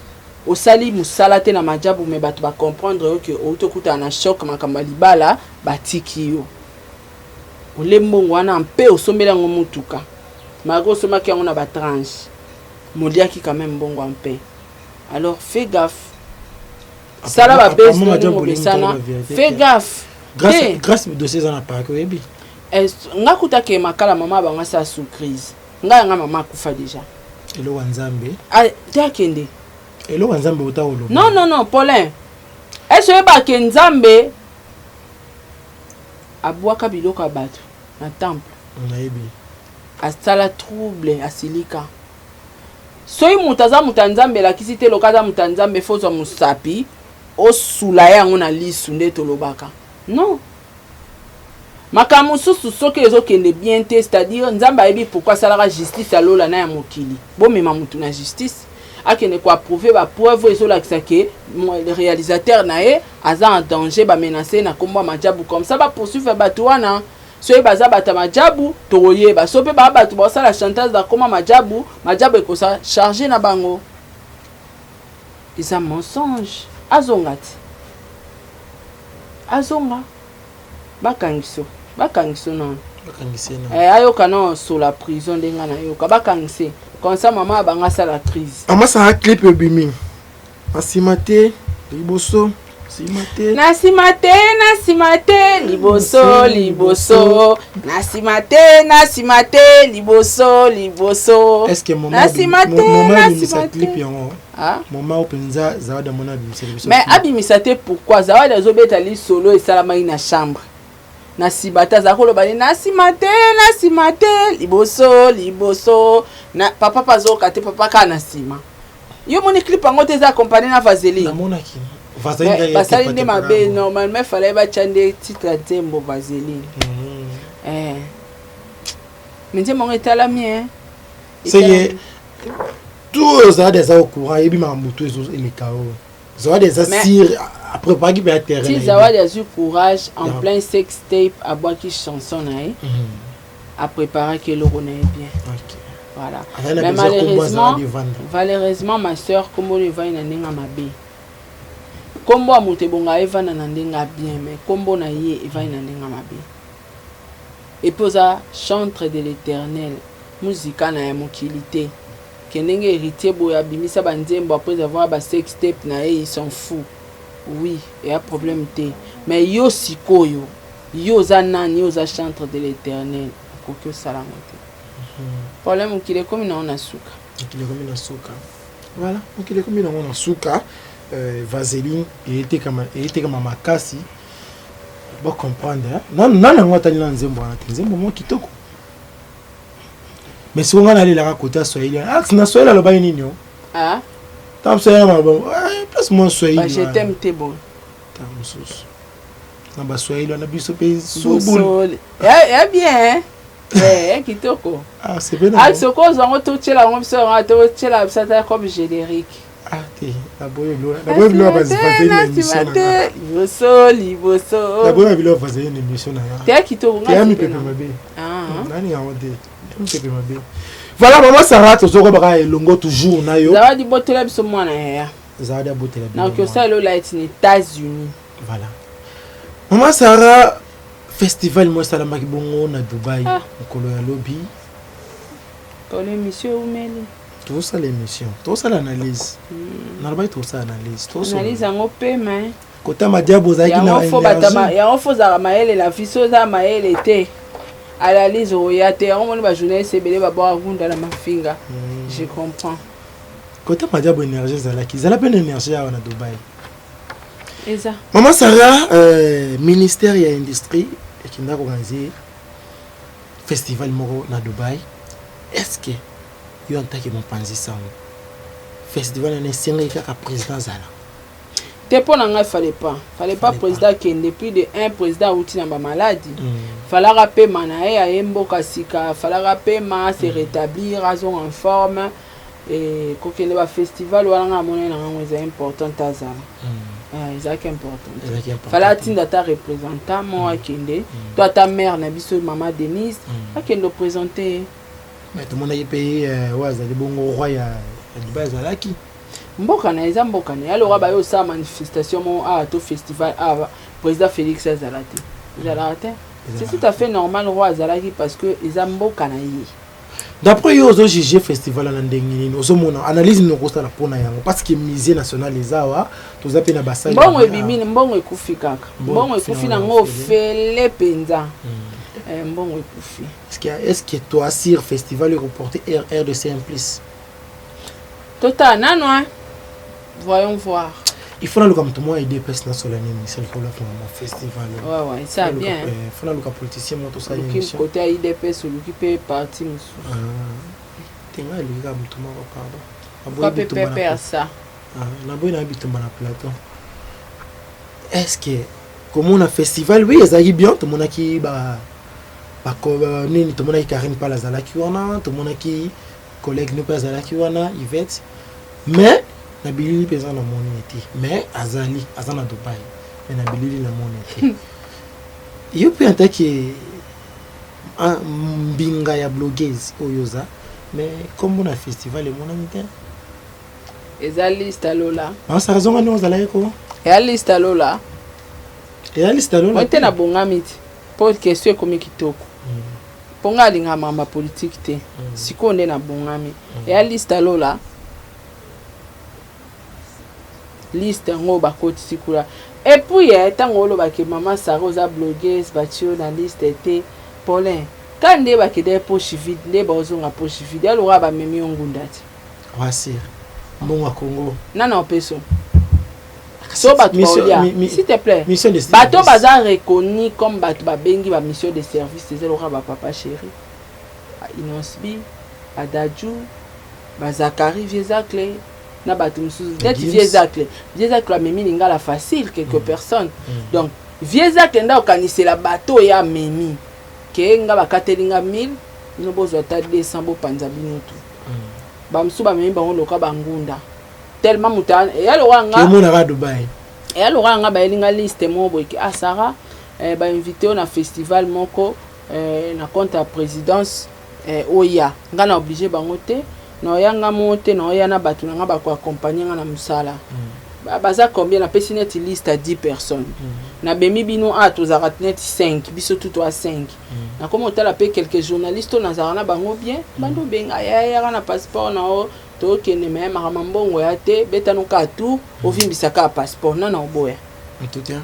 osali musala te na majabu me batu ba comprendre que otokuta na choc makamba libala batiki yo olembo wana mpe osombela ngo mutuka mago somaki yango na ba tranche moliaki quand même bongo mpe alors fais gaffe sala ba base no besana fais gaffe
grâce dossier za na parc ebi
ngakuta ke makala mama banga sa sous crise nga mama kufa déjà
elo wanzambe
takende
elo wanzambe utaolo
non Paulin est-ce ba ke nzambe abwaka biloko abatu na temple
on a ebi
asala trouble asilika soki moto aza moto ya nzambe elakisi te loka aza moto ya nzambe fozwa mosapi osula ye yango na lisu nde tolobaka non makambo mosusu soki ezokende bien te c'est-à-dire nzambe ayebi pourquoi asalaka justice alola na ya mokili bomema motu na justice akende koapprouve bapreuve ezolakisa ke réalisateur na ye aza en danger bamenace na kombo ya majabu comme ça bapoursuivre bato wana soki baza bato ya majabu tokoyeba so mpe baa bato basala chantage dakoma majabu ekosa charge na bango eza mensonge azonga te azonga bakangiso nano ayoka na sola prison ndenga na yoka bakangise comme ça mama abanga asala crise
amasala clip ebimi asima te liboso
nasima te liboso nasima te liboso
est-ce que
nasima te
clip yango mama openza zawadi mona bimisa liboso
mais abimisa te pourquoi zawadi azobeta li solo esalamaki na chambre na sibata za koloba ni nasima te liboso na papa pazoka te papa ka na sima yo moni clip yango te eza accompagné na vaseline
namonaki
basali nde mabe normalement fallait batya nde titre ya nzembo vaseline mais nzembo yango etalami
seye tout zawadi eza au courant yebi makambo to eleka oyo zawadi eza sire apréparaki mpe ya terrain
ti zawadi azwi courage en plein sex tape abwaki chanson na ye apréparaki eloko na ye bien voilà mais malheureusement ma soeur kombono evai na ndenge ya mabe kombo ya moto ebonga evanda na ndenge ya bien mais kombo na ye evai na ndenge ya mabe epe oza chantre de l'éternel muzika na ya mokili te ke ndenge héritier boye abimisa banzembo après avoir basex tape na ye il s'en fout oui eya problème te mais yo sikoyo yo oza nani yo oza chantre de l'éternel okoki osalango te problème mokili ekomi nango na suka
voilà mokili ekomi nango na suka vaseline eyetekama makasi bacomprendre nani yango atali na nzembo wana te nzembo mwa kitoko mais soki nga nalelaka kote ya swahili na swahili alobaki nini o ta mswahili na maloba place mwa swahili
jetem te bon
ta mosusu na baswahili wana biso mpe subul
ya bien kitoko soko ozwa yango totyela yango biso yango totyela biso ata comme générique
te naboya biloko vaseline émission na
ya kitoko
ya mipepe mabe nani yango te mipepe mabe voilà mama Sarah tozokoyebaka elongo toujours na yo
zawadi botela biso mwana yaya
zawadi abotela
na okosala elola eti na États-Unis
voilà mama Sarah festival mo esalamaki bongo na Dubaï mokolo ya lobi
tolo émission eumeli
tosala émission tosala analyse nalobaki tosala
analyse yango mpe me
kota madiabo ozalaki na
énergie yango fo ozalaka mayele la vie so oza mayele te analyse oya te yango moni bajournaliste ebele babwaka kunda na mafinga je comprends
kota madiabo énergie ezalaki ezala mpe na énergie awa na Dubaï
eza
mama Sarah ministère ya industrie ekenda koorganize festival moko na Dubaï est-ce que yo en tant que mopanzi sango festival na esengai kaka président zala
te mpo na ngai fallait pas président kende plus de un président auti na bamaladi falaka mpe ma na ye aye mboka sika falaka mpe ma se rétablir azonga en forme kokende bafestival wana nga amona na ngango eza important azala ezalaki important fala atinda ata représentant mo akende to ata mare na biso mama Denise akende oprésente
mais tomonaki mpe oyo azali bongo roi ya Dubaï azalaki
mboka na eza mboka na ye alora baye osala manifestation mo awa to festival awa président Félix azala te ezalaka te c'est tout à fait normal roi azalaki parce que eza mboka na ye
d'après yo ozojuge festival na ndenge nini ozomona analyse nokosala mpona yango parce que musée national eza awa toza mpe na basali
mbongo ebimi mbongo ekufi kaka mbongo ekufi nango ofele mpenza mbongo ekufi
est-ce que toi sur festival reporter RDC implice
tota nano voyons voir
il faut naluka moto mwa idps na sola nini c'est le problème mon festival
ouais ça bien
faut naluka politicien moto ça
émission côté idps oluki pe parti musu
tenga linga mutuma pardon.
Pas pépé ça.
Na boy na bitumba na plateau. Est-ce que comme on a festival oui, ezali bien tout monde qui ba nini tout monde qui Karine pas la zalaki wana, tout monde qui collègue ne pas zalaki wana, Yvette. Mais na bilili pesa na moni été. Mais azali azana Dubai. Mais na bilili na moni été. Yo peut attaquer un mbinga ya blogueuse oyoza. Mais comme on a festival et mon ami
eza liste alola
ça raison ngani ozala ko
ya liste alola
moi
na bongami ti po question ekomi kitoko ponga alinga mamba politique te siko nde na bongami ya liste alola liste ngo bakoti sikula et puis tango olobaki mama Sarah oza blogueuse batio na liste te Paulin quand nde bakide poche vide nde bazonga poche vide alora ba memi ngunda ti
wasir bon à Congo
nana opeso so bato s'il te plaît bato
bateau
baza reconnu comme bato babengi ba mission de service c'est alora ba papa chéri Inosbi Adaju ba Zakari Viezacle na bato musuzu peut-être Viezacle memi linga la facile quelques personnes donc Viezacle nda okanisi la bateau ya memi ke nga bakatelinga 1000 no bozwa ta 200 bo panza binoto bamsu ba memi bango loka bangunda tellement mutan et alors nga
ke mona ra Dubai
et alors nga ba elinga liste mo boy ki Sarah ba invité na festival moko na compte à présidence oya nga na obligé bango te na yanga monte na oya na batu nga ba ko accompagner nga na musala baza combien na pesinet liste à 10 personnes na bemi bino tozara net 5 biso tout à 5 na comme otala pe quelques journalistes na zarana bango bien bando benga ya na passeport na o to kene même ramambongo ya te betano ka tout ovimbisa ka passeport na oboya
tout bien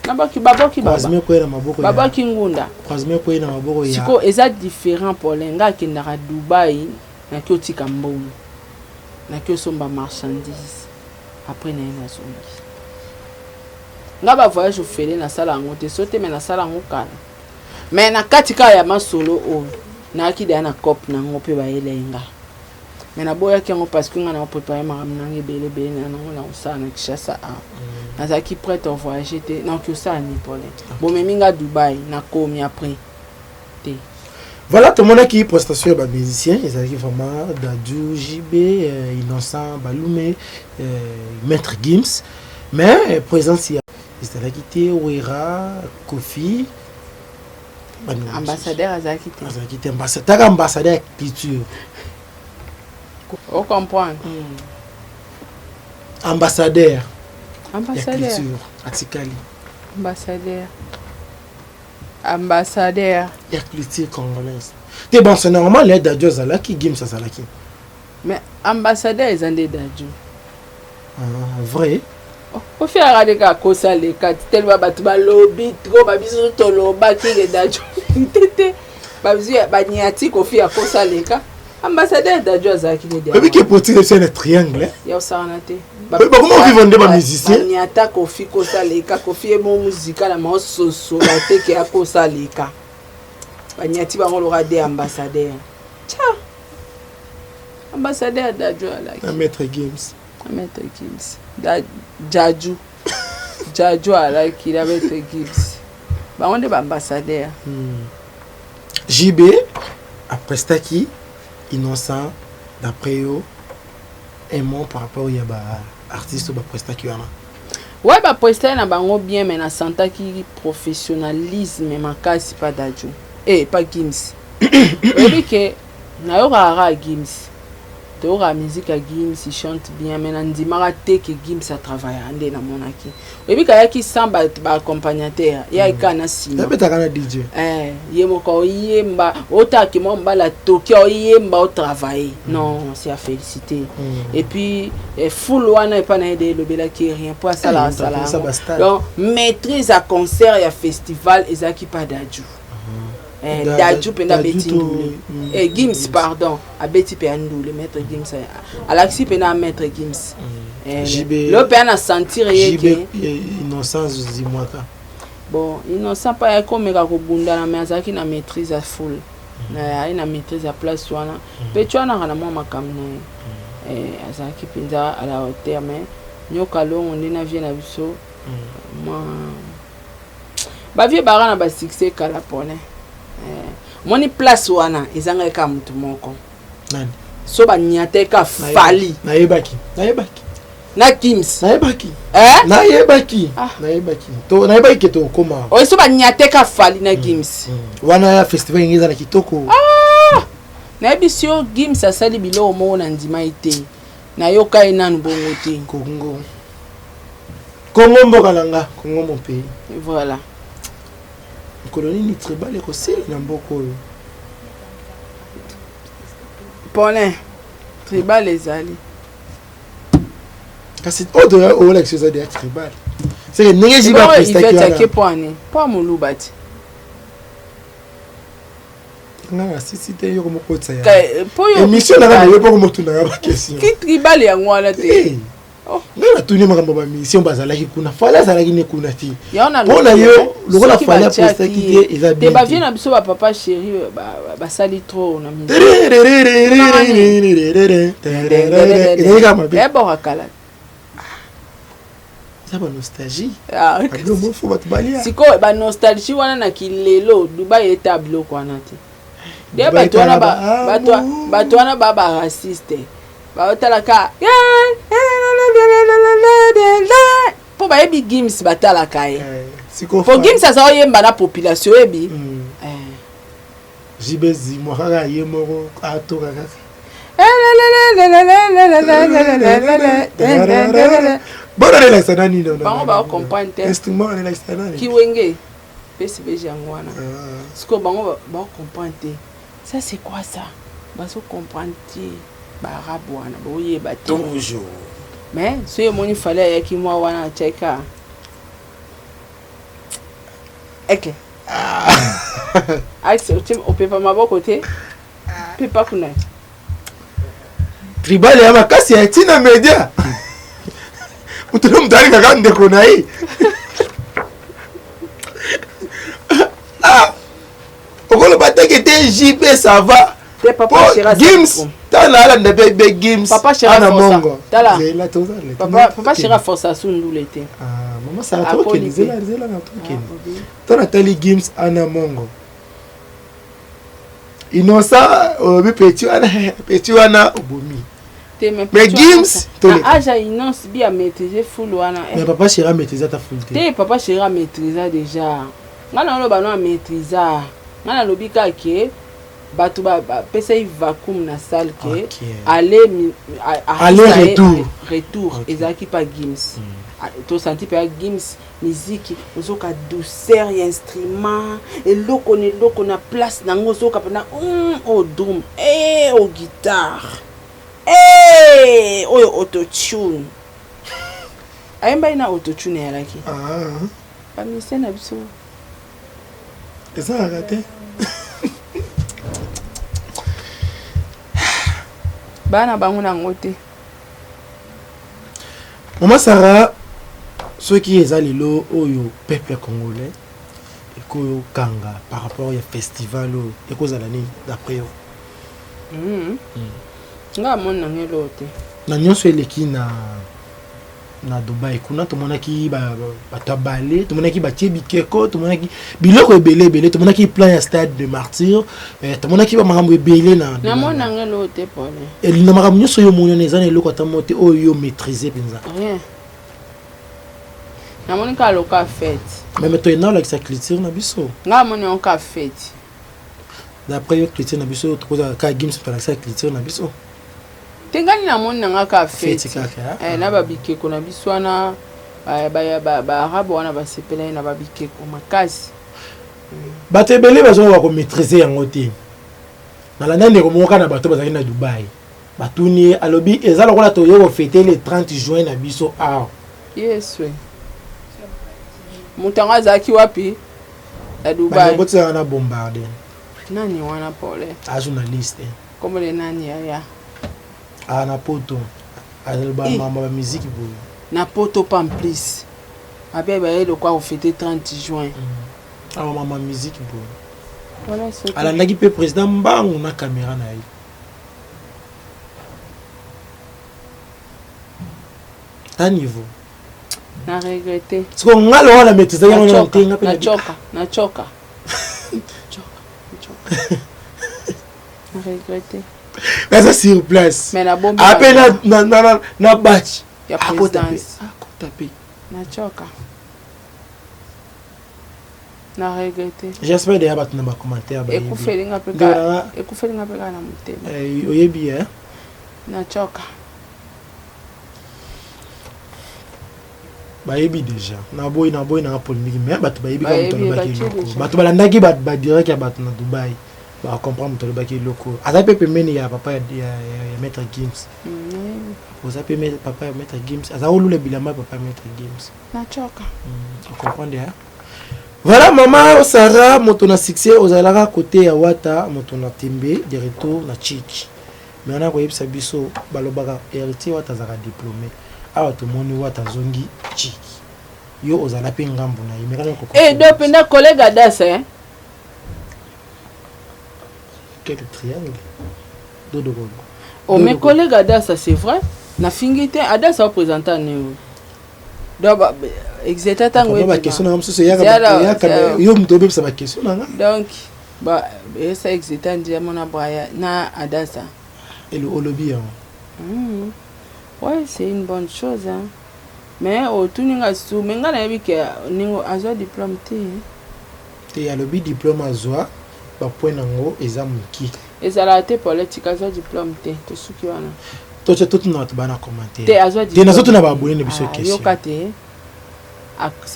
na baki baboki
bazime ko na maboko ya
babaki ngunda
bazime ko na maboko ya
siko eza différent pour lenga ki na Dubai na kiotika mbongo na kiosomba marchandise après na ina zongi nga ba voyage ofele na sala ngo te sote me na sala ngo kala mais na katika ya masolo o na akida na cop na ngo pe ba elenga mais na boya ki ngo parce que nga na préparer ma ngi bele na ngo na usana kishasa na za ki prête à voyager te na ki usana ni pole bon mais minga Dubai na komi après te.
Voilà, tout le monde qui prestation de musiciens, ils arrivent vraiment Dadju, JB, Innocent, Baloumé, Maître Gims. Mais présence, il y a Azakite, Ouera, Kofi.
Ambassadeur Azakite.
Azakite, ambassadeur culture.
On comprend.
Ambassadeur.
Ambassadeur.
Culture, Atikali.
Ambassadeur. Ambassadeur.
Il y a culture congolaise. C'est bon, c'est normal, les Dadjo Zalaki, Gims Zalaki.
Mais ambassadeur, ils ont des Dadjo.
Vrai.
Au fait, regarder qu'à cause les quatre, tellement battu lobby, trop babiso to loba qui est Dadjo. Tété. Babiso banyati ko fait à cause les cas. Ambassadeur Dadjo Zalaki des.
Mais qui est pour-il c'est un triangle?
Il y a ça en até.
Comment on vit vendre ma musicien?
Banyata ko fi ko ça les cas, ko fi mon musical la mo soso la te qui a cause les cas. Banyati bango lora des ambassadeurs. Tcha. Ambassadeur Dadjo Alaki.
Maître Gims.
Maître Gims. Jaju. Jaju Alaki la Maître Gims. Bah on est ambassadeur.
JB après Staki Innocent d'après eux aimant par rapport au yaba artiste ba Staki wana.
Ouais ba presta na bango bien mais na santa qui professionnalisme makasi pas Dadjo. Pas Gims. Oui que na yo rara Gims. To ra musique à Gims, il chante bien mais nandi marate que Gims a travaillé ande na monaki. Oui que ya ki samba ba accompagnateur, ya ikana sima.
Beta kana DJ.
Yemoko yemba otaki mo mbala Tokyo yemba au travail. Non, c'est à féliciter. Et puis full wana pas na de lobela ki rien pour ça la sala. Donc maîtrise à concert et à festival ezaki pas Dadju. Dadju penda betindoule Gims pardon a beti pe andoule Maître Gims Alexis penda Maître Gims le pe na sentir yeke
Innocent zimwaka
bon Innocent pas ya komeka ko bunda na mais azaki na maîtrise à full na aye na maîtrise ya place wana mpe ti wana kana mwa makambo na ye azalaki mpenza à la hauteur mais nyoka longo nde na vie na biso mwa bavie bara na basuccès kala pole moni place wana ezanga ka mutu moko
nani
so banyate ka fali
nayebaki
na Gims
nayebaki
nayebaki
to nayebaki ke to koma
o so banyate ka fali na Gims
wana ya festival ingeza na kitoko
nayebi sio Gims asali bilo mo na ndima ite na yoka enanu bongo te
Kongo mboka nanga Kongo mon pays
voilà
colonie ni tribal et koseli na mboko oyo
Paulin tribal ezali
kasi odo ya election za de tribal c'est que ndenge jiba presta
ki wana poane pa muluba ti
nga sisi te yo komo kotsa ya
po yo
émission na yo po komo tuna ba question
ki tribal yango wana te
ngana tuni makambo ba mission bazalaki kuna fala zalaki ne kuna ti
yona
pona yo lokola fala presta ki te eza bien
te ba vie na biso ba papa chéri ba sali trop na musique ebo hakala
ça ba nostalgie ablo mo fo bat balia
siko ba nostalgie wana na kilelo Dubai etablo kwana te de bato wana ba raciste ba otalaka po ba ebi Gims batalaka ye po Gims asa oyemba na population ebi
jibezi mo kaka ye moko atoka kaka bona le laisa nani non
bango ba comprendre
instrument le laisa nani
kiwenge pesi beja ngwana siko bango ba comprendre ça c'est quoi ça baso comprendre barabu wana boyeba te
toujours
mais soye moni fallait ya ki mwa wana cheka eke axe opepa maboko te pepa kuna
tribal ya makasi ya tina media utuna mtari kaka ndeko na hii okolo bateke te JB ça va
te papa chéra
Gims tala ala ndebe Gims
papa chéra
mongo
tala
la tozale
papa chéra força sundule te
maman ça a trop que zela na trop que tala tali Gims ana mongo inosa obi petit wana obomi mais Gims
aja innocence bien maîtriser full wana
mais papa chéra maîtriser ta full
te papa chéra maîtriser déjà ngana lo bano maîtriser ngana lobika ke bato ba pesa vacuum na salle ke aller retour ezaki pa Gims to senti pa Gims musique ozoka douceur ya instrument eloko na place nango ozoka pena o drum o guitare oyo autotune ayemba ina autotune yalaki ba musicien na biso
ezalaka te
bana bango nango te
Maman Sarah soki eza lelo oyo peuple congolais ekoyo kanga par rapport ya festival oyo ekozala nini d'après yo
nga mona ngelo te
na nyonso eleki na Dubai kuna tomonaki bato abale tomonaki batie bikeko tomonaki biloko ebele tomonaki plan ya stade de martyr tomonaki bamakambo ebele
na mona ngelo te pole
na makambo nyonso yo monene eza na eloko ata mo te oyo yo maîtriser mpenza
rien na moni ka loka fête
même to ena olakisa culture na biso
nga moni oka fête
d'après yo culture na biso tokoza ka Gims palakisa culture na biso
tengani na moni nanga ka fête
kaka
na babikeko na biso wana ba arabe wana basepela na babikeko makasi
bato ebele bazonga komaîtriser yango te nalanda ndeko moko na bato bazalaki na Dubai batuni alobi eza lokola toyo kofete le 30 juin na biso awa
yeswe mutanga azalaki wapi na Dubai
botsaka na bombarde
nani wana pole
journaliste
comme le nani ya
na poto alba mama ba musique boy
na poto pamplis abi ba ele kwa ofete 30 juin
mama musique boy
Voilà, c'est tout.
alandaki mpe président mbangu na caméra na ye ta niveau
Na regretté.
siko ngalo wana maîtrise yango na ntenga pe
Nachoka. Na regretté.
eza sur place
Mais na bombe.
ape na batch
Ya
akota
présidence.
pe
Nachoka. Na regretté.
j'espère deya bato na bacommentaire
Ekufelinga pe ka na mutema.
oyebi
Nachoka.
bayebi déjà naboyi nanga polémique mais bato bayebi kaka moto alobaki
Bayebi,
eloko
déjà.
bato balandaki badirect ya bato na dubai bacomprendre moto alobaki eloko aza mpe pembeni ya papa ya maître gims oza mpe papa ya maître gims aza kolula bilamba ya papa ya maître gims
Nachoka.
ocomprendre voilà mama Sarah moto na succès ozalaka côté ya wata moto na tembe de retour na chiki mais ana koyebisa biso balobaka héritier wata azalaka diplômé awa tomoni wata zongi chiki yo ozala mpe ngambo na ye mekana
Do penda collègue Adas hein.
quel triangle dodo kolo
Oh mes collègues Adas c'est vrai. Na fingité Adas a présenté néo. Donc exéta tango.
ba question na msusu yaka yo mto obebisa ba question na nga
Donc ça exéta ndia mona braya na Adasa.
et le olobi ya
Ouais, c'est une bonne chose hein. Mais tout ninga sou menga na yebi ke ningo azo diplôme
te ya lobi diplôme azwa ba point nango eza muki
ezala te politique azo diplôme te suki wana
toche tout na bana commentaire
te azo
te na soto na ba abonné na biso question
yoka te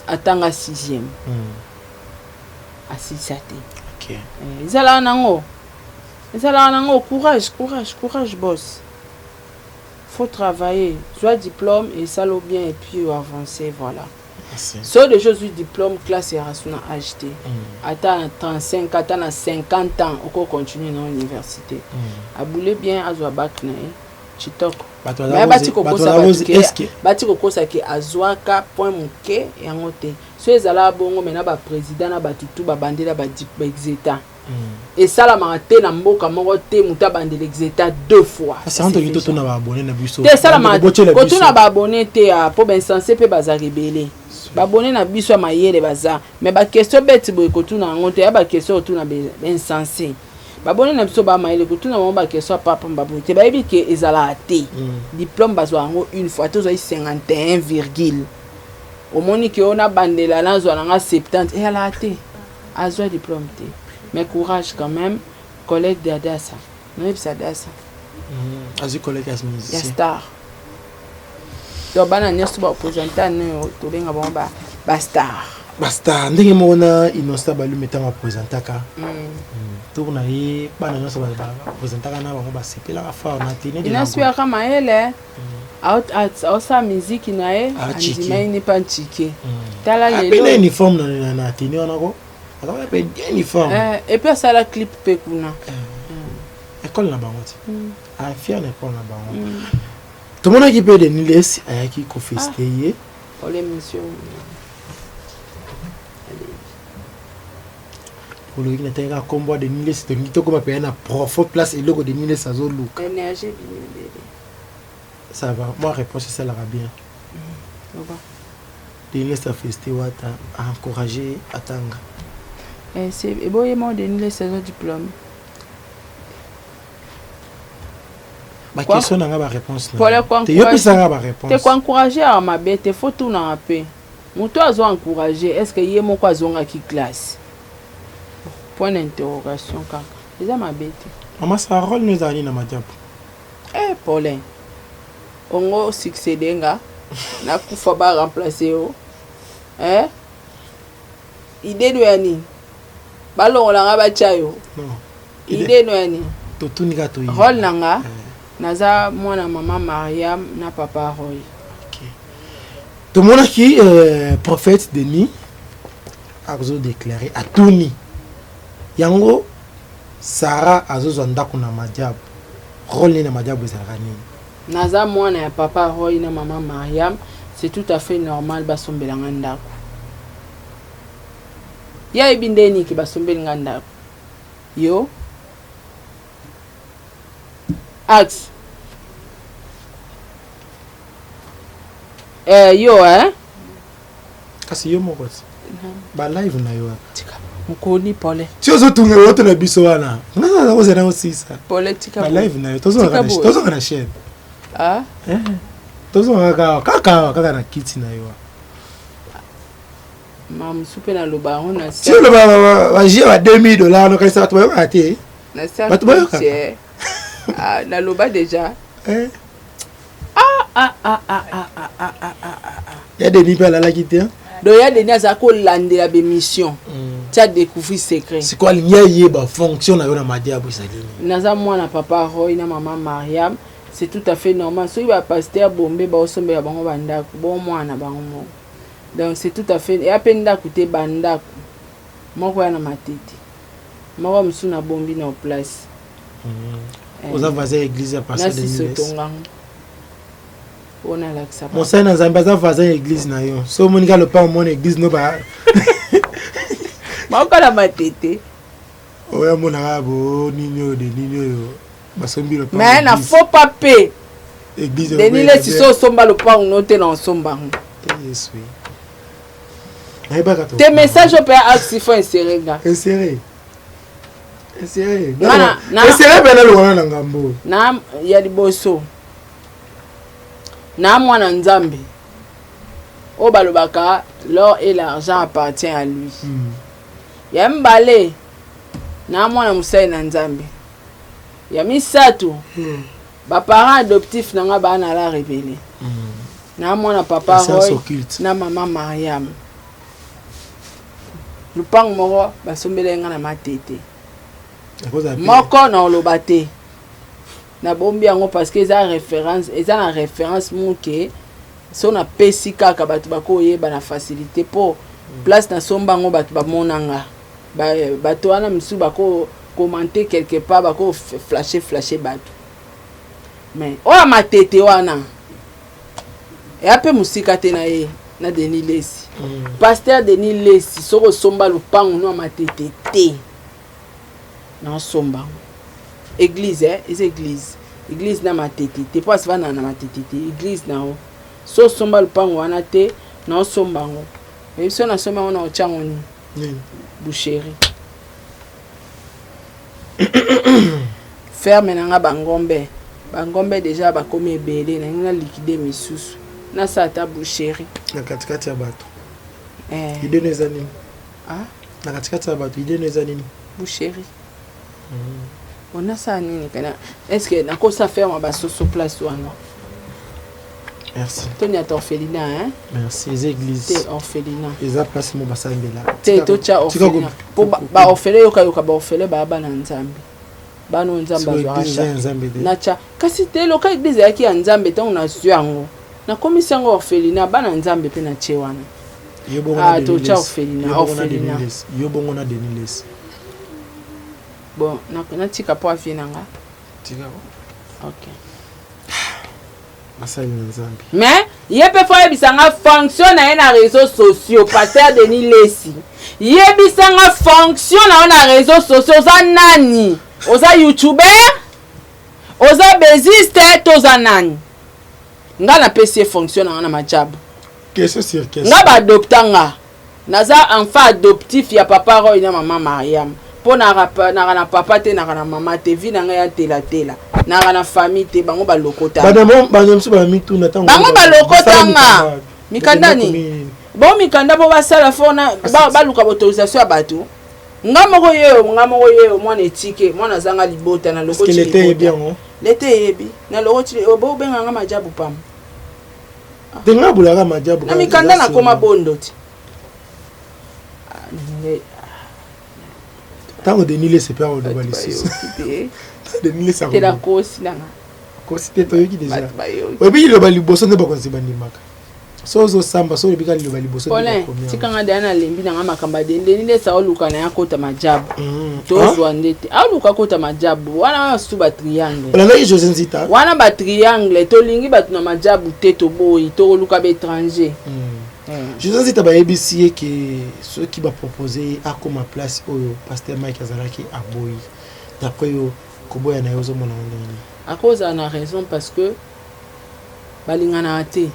atanga 6e asisa te
OK
ezala nango courage boss. Faut travailler, soit diplôme et ça l'eau bien et puis avancer, voilà. Soit des choses du diplôme, classe et rasuna acheté. Attends 35, attends 50 ans, on peut continuer dans l'université. Aboulé bien, à bac na chitok. Mais bati koko sa ke azwaka point muke yango te. So ezala bongo mena ba président na batutu ba bandela ba exéta. Et ça la mate na mboka moko te muta bandela exéta 2 fois.
C'est entre tout na ba abonné na biso.
Te ça la mate ko tu na ba abonné te po ben sensé pe baza rebelle. Ba abonné na biso mayele baza. Mais ba question beti boy ko tu na ngote ya ba question tu na ben sensé. Ba bonne na biso ba mayele ko tu na mo ba question papa mbabu te ba yebi ke ezala te. Diplôme bazwa ngo une fois to zo 51, au monique on a bandela na zo na 70 et ala te. Azwa diplôme te. Mais courage quand même, collègue d'Adassa. Non, il s'est Adassa.
Azu collègue as musicien.
Ya star. Donc bana nyoso ba présentant no to benga bomba ba star.
Basta ndenge mona inosta balu metanga présentaka. Tourna yi bana nyoso ba présentaka na bango ba sepela ka fa na tene de.
Inasua kama ele. Out sa musique na e andimai ni panchike. Tala lelo.
Apena uniforme na tene ona ko. Alors pe uniforme.
Et puis ça la clip pe kuna.
École na bango ti. A fier na école na bango. Tout le monde qui peut de Niles ayaki ko fester.
Ole monsieur.
Pour le qui n'était combat de Niles c'est un to comme payer na profond place et logo de Niles ça zo look.
Énergie bien.
Ça va. Moi réponse ça la bien. De Niles a fester wata a encourager atanga.
C'est boye mo de Niles saison diplôme.
Ba question na ba réponse na.
Pour le quoi
te yopi ça ba réponse.
Te quoi encourager à ma bête faut tout na paix. Muto azo encourager est-ce que yé mo kwa zonga ki classe. Point d'interrogation kaka. Eza ma bête.
Mama sa rôle nous ali na madiap.
Paulin. Ongo succéder nga na kufa ba remplacer o. Idée de yani. Balongola nga ba chayo.
Non.
Idée no yani.
To tunika to yi.
Rôle nanga. Naza mwana maman Mariam na papa Roy.
OK. Tout le monde qui prophète Denis a déclaré à Tuni. Yango Sarah azozo ndako na madiab. Rôle na madiab ezalaka nini?
Naza mwana ya papa Roy na maman Mariam, c'est tout à fait normal basombelanga ndako. Ya ebindeni ki basombelinga ndako. Yo. Axe. Yo, hein?
Kasi yo moko. Ba live na yo.
Mukoni pole.
Tiozo tunge wote na biso wana. Nana ko zena osisa.
Politika.
Ba live na yo. Tozo na chaîne.
Ah?
Tozo kaka na kiti na yo.
Mam soupe na loba on na
Si le ba jia ba $2000 no kaisa to ba ate.
Na sa. Ah, na loba déjà.
Il y a des niveaux à la quitter.
Donc il y a des niveaux à quoi l'année la mission. Tu as découvert secret.
C'est quoi l'IA ba fonction na yo na madia bo salini.
Naza moi na papa Roy na maman Mariam, c'est tout à fait normal. So il va pasteur bomber ba osombe ya bango banda bon moi na bango. Donc c'est tout à fait et apenda côté banda. Moko ya na matete. Moko musu na bombi na place.
Oza vaza église à passer
de l'église. On a l'accès.
Mon sein na Zambia za vaza église na yo. So monika le pas mon église no ba.
Moko la matete.
Oya mona bo ninyo yo. Basombi le pas.
Mais na faut pas payer.
Église.
Denis les so somba le pas noté dans somba.
Yes oui.
Tes messages au père Axe faut insérer gars.
Insérer. Insérer.
Na
insérer bena le wana ngambo.
Na ya liboso. Na mwana nzambe. O balobaka l'or et l'argent appartient à lui. Ya mbale. Na mwana musai na nzambe. Ya misato. Ba parents adoptifs nanga bana la révélé. Na mwana papa Roy na maman Mariam. Lupang moko basombele nga na matete. Moko na olobate. Na bombi yango parce que eza na référence moke so na pesi kaka bato bakoyeba na facilité po place na somba ngo bato bamonanga. Bato wana misu bako commenter quelque part bako flasher bato. Mais oya matete wana. Et après musika te na ye na Denis Lesi. Pasteur Denis Lesi soko somba lupango no matete te. Na somba. Église église na matete te pas va na matete te église na o so somba lupango wana te na somba ngo. Et so na somba wana o chango ni. Boucherie. Ferme na nga bangombe. Bangombe déjà bakomi ebele na nga liquider misusu. Na sata boucherie.
Na katikati ya bato. Idée neza nini?
Ah?
Na katikati ya bato idée neza nini?
Boucherie. On a ça nini kana? Est-ce que na ko ça faire ma basoso place wana?
Merci.
Tony à orphelinat hein?
Merci les églises.
T'es orphelinat.
Les a place mo basambela.
T'es tocha orphelinat. Pour ba orphelin yoka ba orphelin ba na nzambe. Ba no nzambe azwaracha. Nacha kasi te loka église yaki ya nzambe ton na zwango. Na komisi yango orphelinat ba na nzambe pe na che wana. Ah tocha orphelinat.
Yo bongo na Denis Lesi.
Bon, na tika po afinanga.
Tika.
OK.
Mais
yepe fo yebisanga fonction na na réseaux sociaux pasteur Denis Lesi. Yebisanga fonction na réseaux sociaux za nani? Oza YouTuber? Oza beziste toza nani? Nga na PC fonction na majabu.
Question sur question.
Nga ba adoptanga. Naza enfant adoptif ya papa Roy na maman Mariam. Po na papa te na maman te vi na nga ya tela. Na famille te bango ba lokota.
Bango msu ba mitu na tango.
Bango ba lokota nga. Mikanda ni. Bon mikanda po ba sala fona ba luka autorisation ya bato. Nga moko yeo mwana etike mwana zanga libota na lokoti.
Est-ce que l'été est bien non?
L'été yebi na lokoti obo benga nga majabu pam.
Denga bulaka majabu.
Na mikanda na koma bondo ti.
Tango Denis Lesi pe odo balisis. Denis Lesi
te la kosi nanga.
Kosi te toyoki déjà. Obi lo bali boso ne ba konzi bandimaka. Sozo samba so bika lo bali boso
ne ba tikanga dana lembi nanga makamba Denis Lesi oluka na yakota majabu. Tozwa ndete. Aluka kota majabu. Wana su ba triangle.
Ola ngi José Nzita.
Wana ba triangle to lingi batu na majabu te to boyi to luka be étranger.
José Nzita bayebisi que ceux qui va proposer à comme place au pasteur Mike Azalaki à Boy d'après yo koboya na yozo mona ndeni
à cause on a raison parce que balingana ate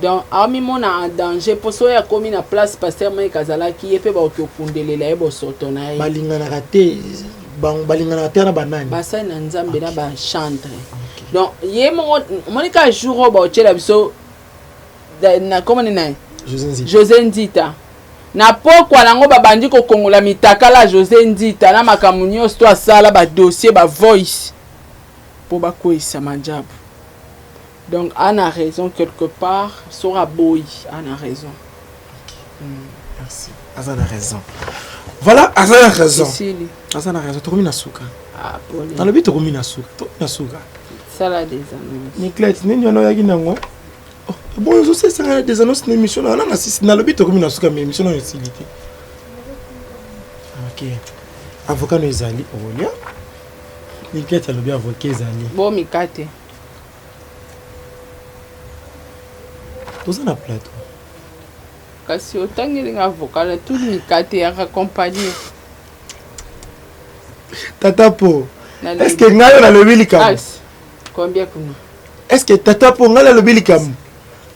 donc ami mona en danger pour so ya komi na place pasteur Mike Azalaki yepe ba okundelela ebo soto na ye
balingana raté balingana ate na banani
basa na nzambe na ba chantre donc ye monika jour ba ochela biso na comment na José Nzita na pokwa nango babandi ko kongola mitakala José Nzita na makambo nyonso to asala ba dossier ba voice pour ba koisa majabu donc on a raison quelque part sera boy on a raison
merci Azan a raison voilà Azan a raison Azan a raison to komina suka
ah poli
dans le but to komina suka
sala des amis
Nicolas nini ono yaki nango bon je sais ça des annonces d'émission on a assisté dans le but comme une asuka mais émission en utilité OK avocat no ezali olia Nicolas a le bien avocat ezali
bon mikate
tous en plateau
kasi otangeli avocat la tout mikate ya accompagner
tata po est-ce que ngayo na le bilika
combien kuna
est-ce que tata po ngala le bilika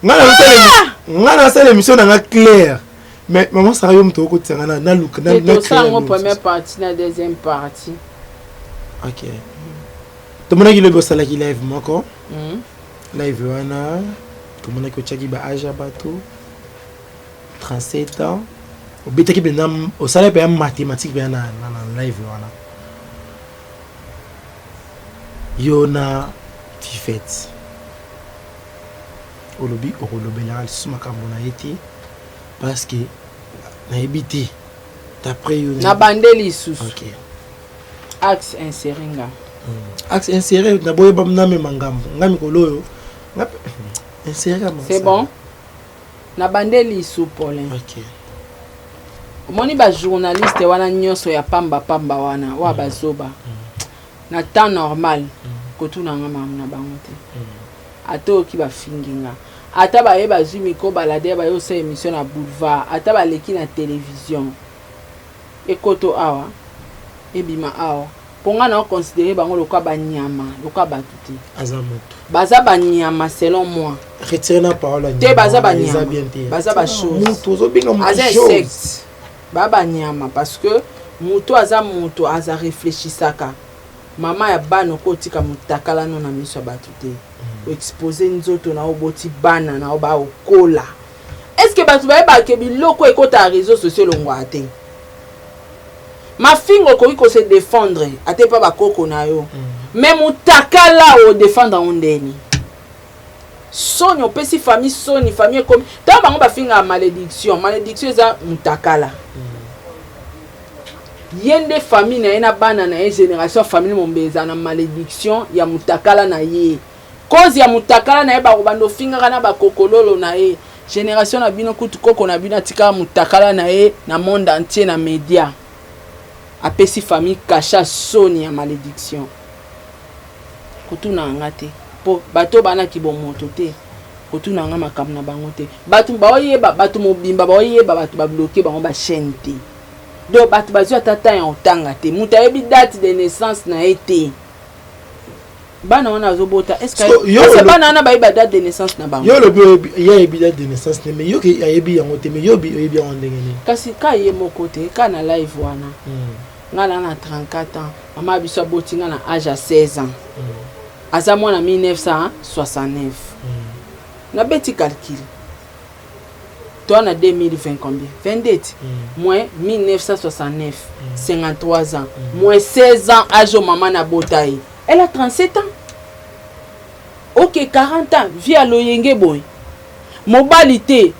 ngana sala émission na clair mais maman ça yo mto ko tsanga na look na
na première partie na deuxième partie
OK to mona ki le bosala ki live moko live wana to mona ko chaki ba âge bato 37 ans obita ki benam o sala pe mathématique be na live wana yona tifet olobi okolobela lisusu makambo na ye te parce que nayebi te d'après yo
na bandeli lisusu
OK
axe inseringa
axe inséré na boye bam na me mangambo ngami koloyo inséré comme
c'est bon na bandeli lisusu Paulin
OK
moni ba journaliste wana nyonso ya pamba wana wa bazoba na temps normal kotuna ngama na bango te ato ki ba finginga ata ba yeba zumi ko balade ba yo sa émission na boulevard ata ba leki na télévision ekoto awa ebima awa ponga na considérer bango lokwa banyama lokwa batuti
azamoto
baza banyama selon moi
retirer na parole
te baza banyama baza ba chose
muto zo binga muto
chose baba nyama parce que muto aza muto aza réfléchissaka mama ya bano ko tika mutakala no na miso batuti exposer nzoto na oboti bana na oba okola est-ce que batu ba ke biloko ekota réseaux sociaux longwa te ma fingo ko se défendre ate pa ba koko na yo mais mutakala o défendre ondeni soni opesi famille soni famille comme ta bango ba finga malédiction za mutakala yende famille na bana na génération famille mombeza na malédiction ya mutakala na ye cause ya mutakala na ye ba bando finga kana ba kokololo na ye génération na bino kutu koko na bino tika mutakala na ye na monde entier na média apesi famille cacha soni ya malédiction kutuna ngate po bato bana ki bo moto te kutuna nga makam na bango te batu ba oyeba batu mobimba ba oyeba batu ba bloquer bango ba chaîne te do batu bazwa tata ya otanga te muta yebi date de naissance na été bana wana azobota est-ce que bana na ba yeba date de naissance na bango
yo le ya yebi date de naissance mais yo ki yebi yango te mais yo yebi yango ndengeni
kasi ka ye moko te ka na live wana ngala na 34 ans mama biso botinga na âge à 16 ans aza mwana 1969 na beti calcul toi na 2020 combien 22 moins 1969 53 ans moins 16 ans âge au maman na botaye elle a 37 ans OK 40 ans via loyenge boy mobilité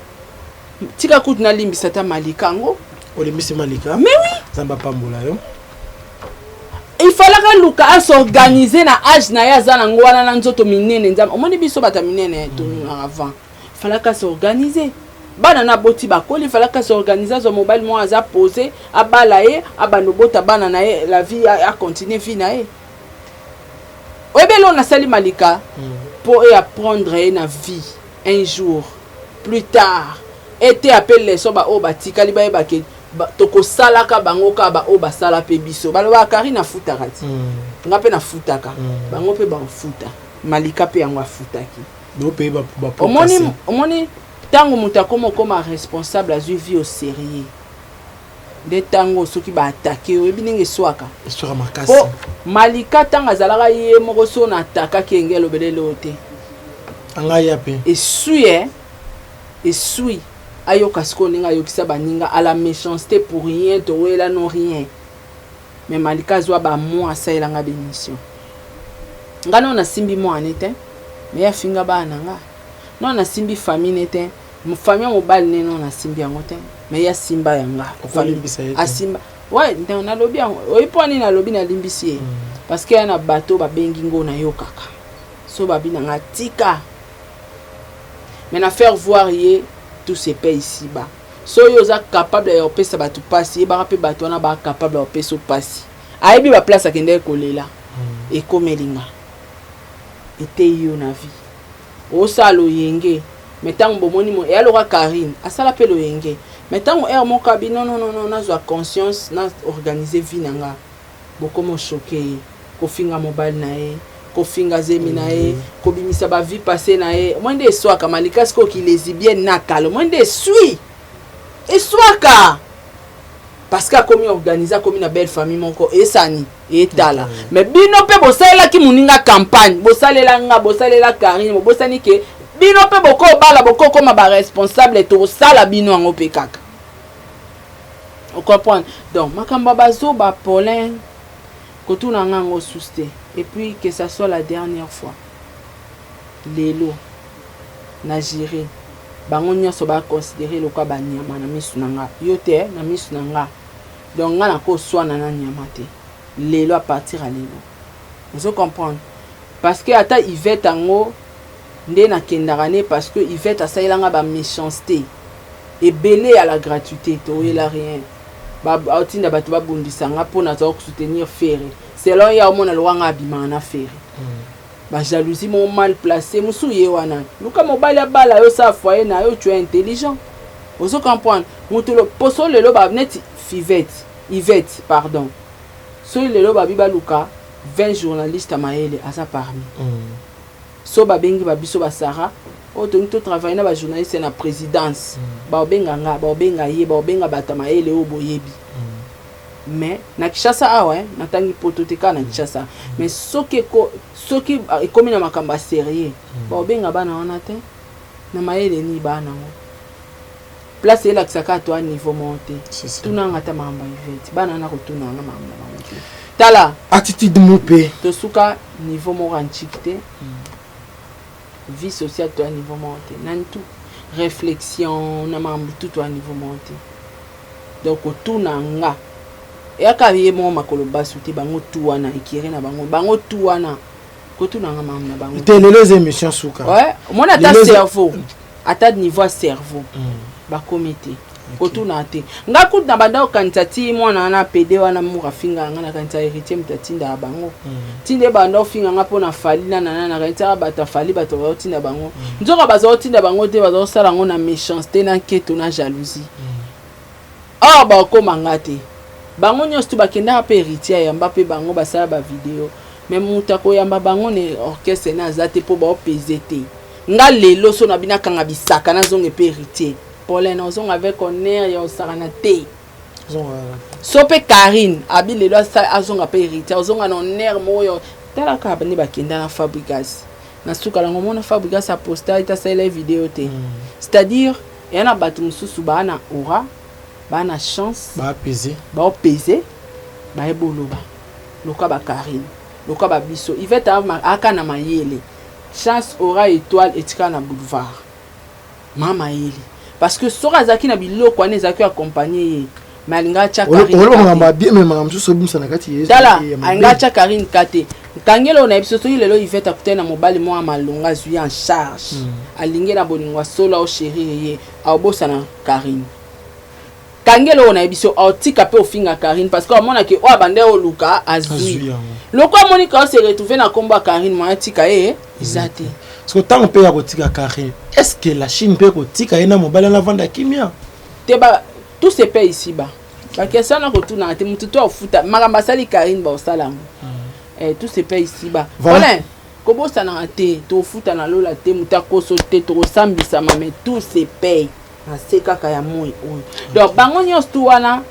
tika kutu na limbisa ta malikango
olimbisi malika
mais oui
zamba pambola yo
il fallait que Luka a s'organiser na âge na ya zana ngwana na nzoto minene nzamba omoni biso bata minene tonu avant il fallait que s'organiser bana na boti bakoli il fallait que s'organiser zo mobile mo aza poser abalaye abano bota bana na ye la vie a continuer vie na ye obelo na sali malika pour apprendre na vie un jour plus tard été appelé les soba o batikali ba yeba ke toko salaka bango ka ba o basala pe biso baloba Karine na futaka ti nga pe na futaka bango pe ba futa malika pe yango afutaki
do pe ba
omoni tango muta koma responsable azui vie au sérieux de tango soki ba attaquer o bininge swaka
histoire makasi
po malika tanga zalaka ye moko so na ataka kengelo belelo te
anga ya pe
esui ayoka siko ninga yokisa baninga à la méchanceté pour rien toela non rien mais malika zwa ba moi asaila nga bémission ngano na simbi mo anete mais ya finga bana nga non na simbi famille nete mo famille mo bal ne non na simbi yango te mais ya simba yanga asimba ouais nte na lobi oiponi na lobi na limbisi parce que na bateau ba bengi ngo na yokaka so babi na ngatika mais na faire voir yé tout se paie ici bas so yo za capable ya opesa batu pasi ba rapé bato na ba capable ya opesa pasi aibi ba place akende kolela e komelinga ete yo na vie o salo yenge metango bomoni mo ya loka Karine asala pe lo yenge metango mo kabi non na zo conscience na organiser vie nanga boko mo choqué ko finga mobile na e ko finga zemi na e ko bimisa ba vie passée na e mwende swaka malika sko ki les bien na kalo mwende sui et swaka parce que comme organiser comme une belle famille monko esani etala mais bino pe bosalela ki muninga campagne bosalela nga bosalela Karine bosani ke bino pe boko bala boko comme ba responsable to sala bino ngo pe kaka on comprend donc makamba bazo ba Paulin kotuna ngango souste et puis que ça soit la dernière fois lelo na gérer bango nyonso ba considérer le quoi ba nyama na misu nanga yote na misu nanga donc ngana ko swana na nyama te lelo à partir à lelo vous comprendre parce que ata Yvette ango nde na kendarane parce que Yvette asailanga ba méchanceté et belé à la gratuité to yela rien ba otinda batu ba bundisanga pona za soutenir Ferré selon ya omona lwanga abima na Ferré ba jalousie mo mal placé musu ye wana luka mobali bala yo sa foyer na yo tu es intelligent vous comprendre mutu lo poso lelo ba net Yvette pardon so lelo ba biba luka 20 journalistes maele asa parmi so ba bengi ba biso ba Sarah o to travailler na ba journaliste na présidence ba benga nga ba benga ye ba benga bata maele o boyebi mais na Kishasa awa na tangi pototeka na Kishasa mais soki ekomi na makamba sérieux ba benga bana wana te na maele ni bana ngo place ela kisaka to a niveau monté tuna ngata mamba Yvette bana na ko tuna nga mamba tala
attitude mopé
to suka niveau mo ranchikte vie sociale to a niveau monté nan tout réflexion na mamba tout à niveau monté donc tuna nga yaka ye mo makolo basuti bango tuwana ikire na bango tuwana ko tuna nga mamba bango
te les émissions suka
ouais mon ata cerveau ata niveau cerveau ba comité kotuna te ngaku na banda okantati mwana na PD wana mura finga nga na kanta héritier mtatinda bango tinde banda ofinga nga pona fali na na kanta bata fali bato otinda bango nzoka bazo otinda bango te bazo sala ngo na méchanceté na keto na jalousie ba komanga te bango nyonso bakenda pe héritier ya mbape bango basala ba vidéo même mutako yamba bango ne orchestre na zate po ba opezete nga lelo so na bina kanga bisaka na zonge pe héritier Paulin ozong avec honneur ya osarana te sope Karine abi lelo azonga pe héritier ozonga na honneur moyo tala ka bani bakenda na Fabrigas na suka la ngomona Fabrigas a posté ita sa la vidéo te c'est-à-dire yana batu mususu bana aura bana chance
ba peser
ba eboloba loka ba Karine loka ba biso Yvette aka na mayele chance aura étoile etika na boulevard mama yeli parce que sora zaki na biloko ane zaki accompagner malinga cha Karine
on bien même mamsu so bimsa na kati yesu
dala anga cha Karine kate kangelo na biso so lelo Yvette akutena mobali mo amalonga zui en charge alinge na boningwa solo o chérie ye abosa na Karine kangelo na biso otika pe ofinga Karine parce que amona ke o abande o luka azui loko monika se retrouver na komba Karine mo atika izate
parce que tant pe ya kotika carré est-ce que la Chine peut kotika ena mobile na vendre kimia
Teba tout se paye ici bas. La question na retourna te mutu to futa makamba sali Karine ba osala. Tout se paye ici bas. Voilà. Kobo ça na te to futa na lola te muta koso te to sambisa mais tout se paye. Na se kaka ya moi. Donc bango nyos tu wana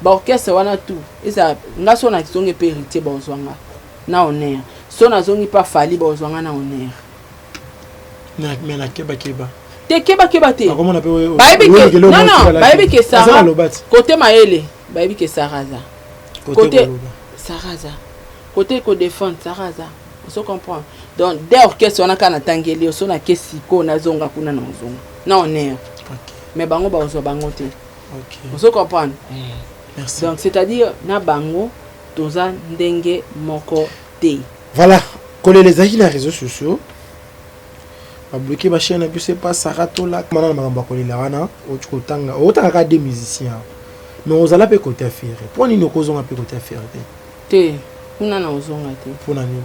ba orchestre wana tout. Eza ngaso na kisonge pe héritier ba ozwanga. Na honneur. So na zongi pa fali ba ozwanga na honneur.
Na mais na keba
te keba te
comment on appelle
non bayebi ke Sarah côté maele bayebi ke Saraza côté Saraza côté ko défendre Saraza on comprend donc des orchestres on a kana tangeli so na kesiko na zonga kuna na zonga na honneur mais bango ba ozo bango te on se comprend
merci
donc c'est-à-dire na bango toza ndenge moko te
voilà coller les avis les réseaux sociaux bloqué ma chaîne puis c'est pas Sarah Tola maintenant makambo kolela wana otanga otanga des musiciens mais on ala pe côté affaire pour ni nokozonga pe côté affaire
te kuna na ozonga te
pour nani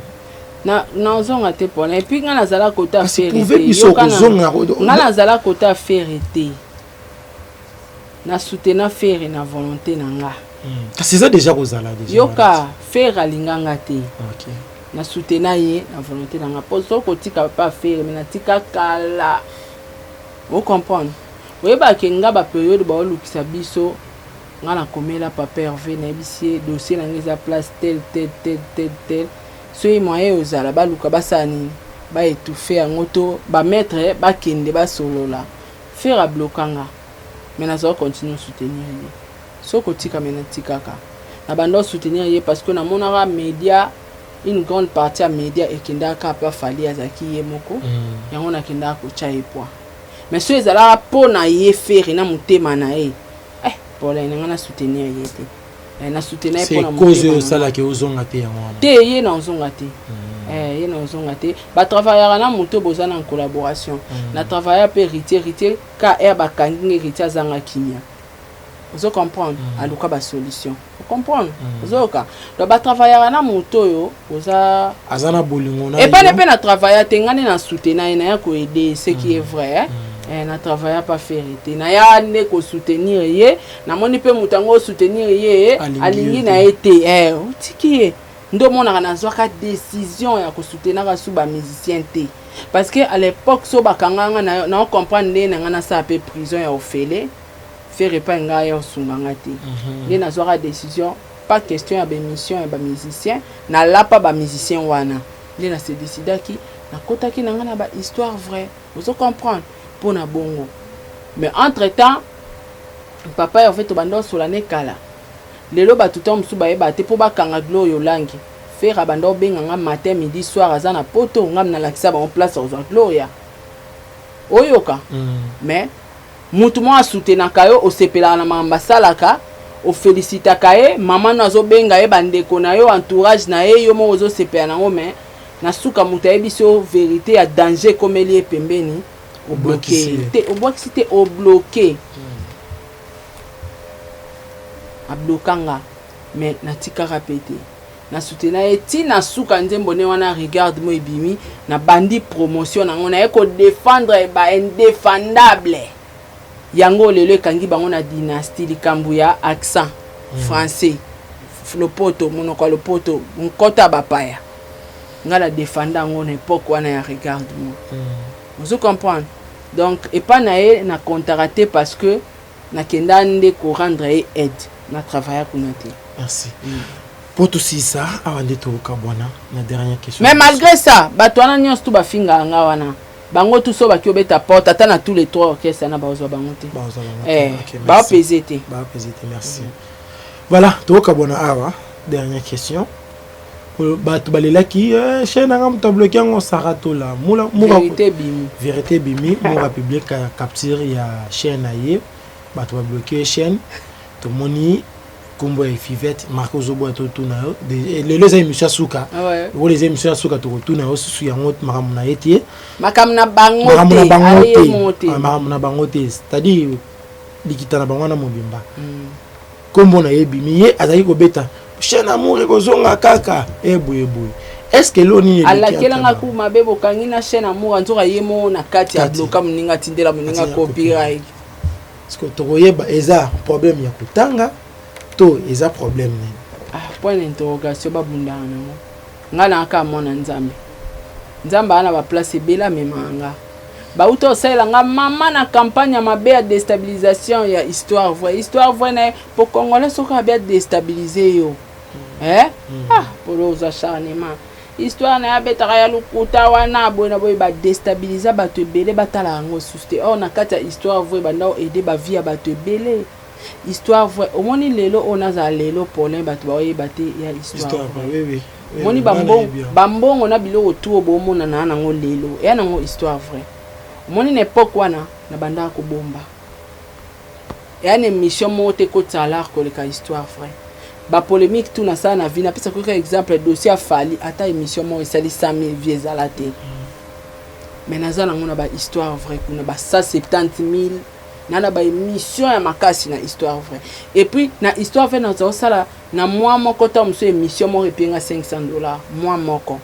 na ozonga te pour et puis ngana zala côté affaire
prouver biso kozonga
ngana zala côté affaire te na soutenir faire na volonté nanga
c'est ça déjà kozala déjà
yoka faire alinganga te
OK
na soutenir ye na volonté nanga poso ko tika pas faire mais na tika kala vous comprendre oui ba ke nga ba période ba olukisa biso nga na komela papa Hervé na bisie dossier na ngeza place tel so y moyen ozala ba luka basani ba étouffer ngoto ba mettre ba kende ba solola faire blokanga mais na zo continuer soutenir ye so ko tika mais na tika ka na bando soutenir ye parce que na monara média une grande partie à média et qui n'a pas fallu à Zaki Yemoko. Et on a qui n'a pas de poids. Mais ceux qui ont pour na y faire, ils n'ont pas de pour les gens soutenir yété. Ils n'ont soutenir
pour la cause ça là que aux ont gâté.
Té y n'ont ont gâté. Y n'ont ont gâté. Bah travailler na moto besoin en collaboration. Na travailler pour héritier car ba kangi héritier zanga kimia. Vous comprenez à l'ouka ba solution. Vous comprenez zoka donc ba travailler na moto yo oza
azana bolingo na
et pas na travailler tengani na soutenir na ko aider ce qui est vrai na travailler pas faire été na ya ne ko soutenir ye na moni pe mutango soutenir ye alingi na été tiki ndo mona na zwaka décision ya ko soutenir ka su ba musicien te parce que à l'époque so ba kanganga na comprendre na na sa pe prison ya ofele faire pas nga yo sunganga te ye na zwaka décision pas question ya ba mission ya ba musicien na la pas ba musicien wana le na se décider ki na kota ki na nga na ba histoire vraie vous comprendre pour na bongo mais entre temps papa en fait bando solane kala lelo ba tout temps suba ba te po ba kanga glo yo langi faire bando benga nga matin midi soir azana poto ngam na lakisa ba en place aux gloria oyoka mais mutu mo asoutenir kayo o sepela na mambasalaka o félicita kaye maman nazo benga e bandeko na yo entourage na ye yo mo ozo sepela na ngome na suka mutu ebiso vérité ya danger comme lié pembeni au bloqué te au bloqué te au bloqué a blokanga mais na tika répété na soutenir et ti na suka nzembo ne wana regarde mo ibimi na bandi promotion na ngona e ko défendre ba indéfendable yango lelo kangi bango na dynastie likambu ya accent français lopoto monoko lopoto nkota bapaya ngala défendre ngo na époque wana ya regarde mo vous comprenez donc et pas na na contracté parce que na kenda nde ko rendre aide na travailler kunati
merci pour tout ça avant de tout kabwana na dernière question
mais malgré ça batwana nyos tu bafinga nga wana bango tout so ba ki obeta porte ata na tous les trois orchestres na bazo bango te ba peser te
merci voilà to kabona awa dernière question ba to balela ki chaîne nga mto bloquer ngo Sarato la vérité bimi mo public capture ya chaîne aye ba to bloquer chaîne to moni Kumbo et Fivette, Marco Zobo et tout na les émissions Souka. Ou les émissions Souka to tout na sous yango makamuna etier.
Makamuna bangote.
Makamuna bangote. C'est-à-dire likita na bangwana mobimba. Kumbo na ebimi ye azali ko beta. Chaîne amour ko zonga kaka. Eboye. est-ce que l'oni
alakelanga ku mabe bokangi na chaîne amour nzoka yemo na kati ya bloka muninga tindela muninga copyright
parce que tokoyeba eza problème ya kutanga to eza problème nini
point d'interrogation babundana nango ngana aka mona nzambe ana ba place bela memanga bauta osalela nga mama na campagne ya mabe ya déstabilisation ya histoire vraie na po congolais soki abe ya déstabiliser yo polo oza acharnement histoire na ya betaka ya lokuta wana boye na boye badéstabiliser bato ebele batala yango susu te or na kati ya histoire vraie banda oede bavie ya bato ebele histoire vraie omoni lelo oyo nazala lelo polin bato baoyeba te ya histoire vraie omoni bambongo na biloko tu oyo bomonana nango lelo eya nango histoire vraie omoni na époque wana na bandaka kobomba eya na émission moko te kotsala koleka histoire vraie bapolémique tout na sala na vie napesa koyoka exemple dossier afali ata émission moko esali 100 000 vie ezala te mais naza nango na bahistoire vraie kuna 170 000 nana baémission ya makasi na histoire vraie et puis na histoire vraie naza osala na mois moko ta mosu émission moko epenga $500 mois moko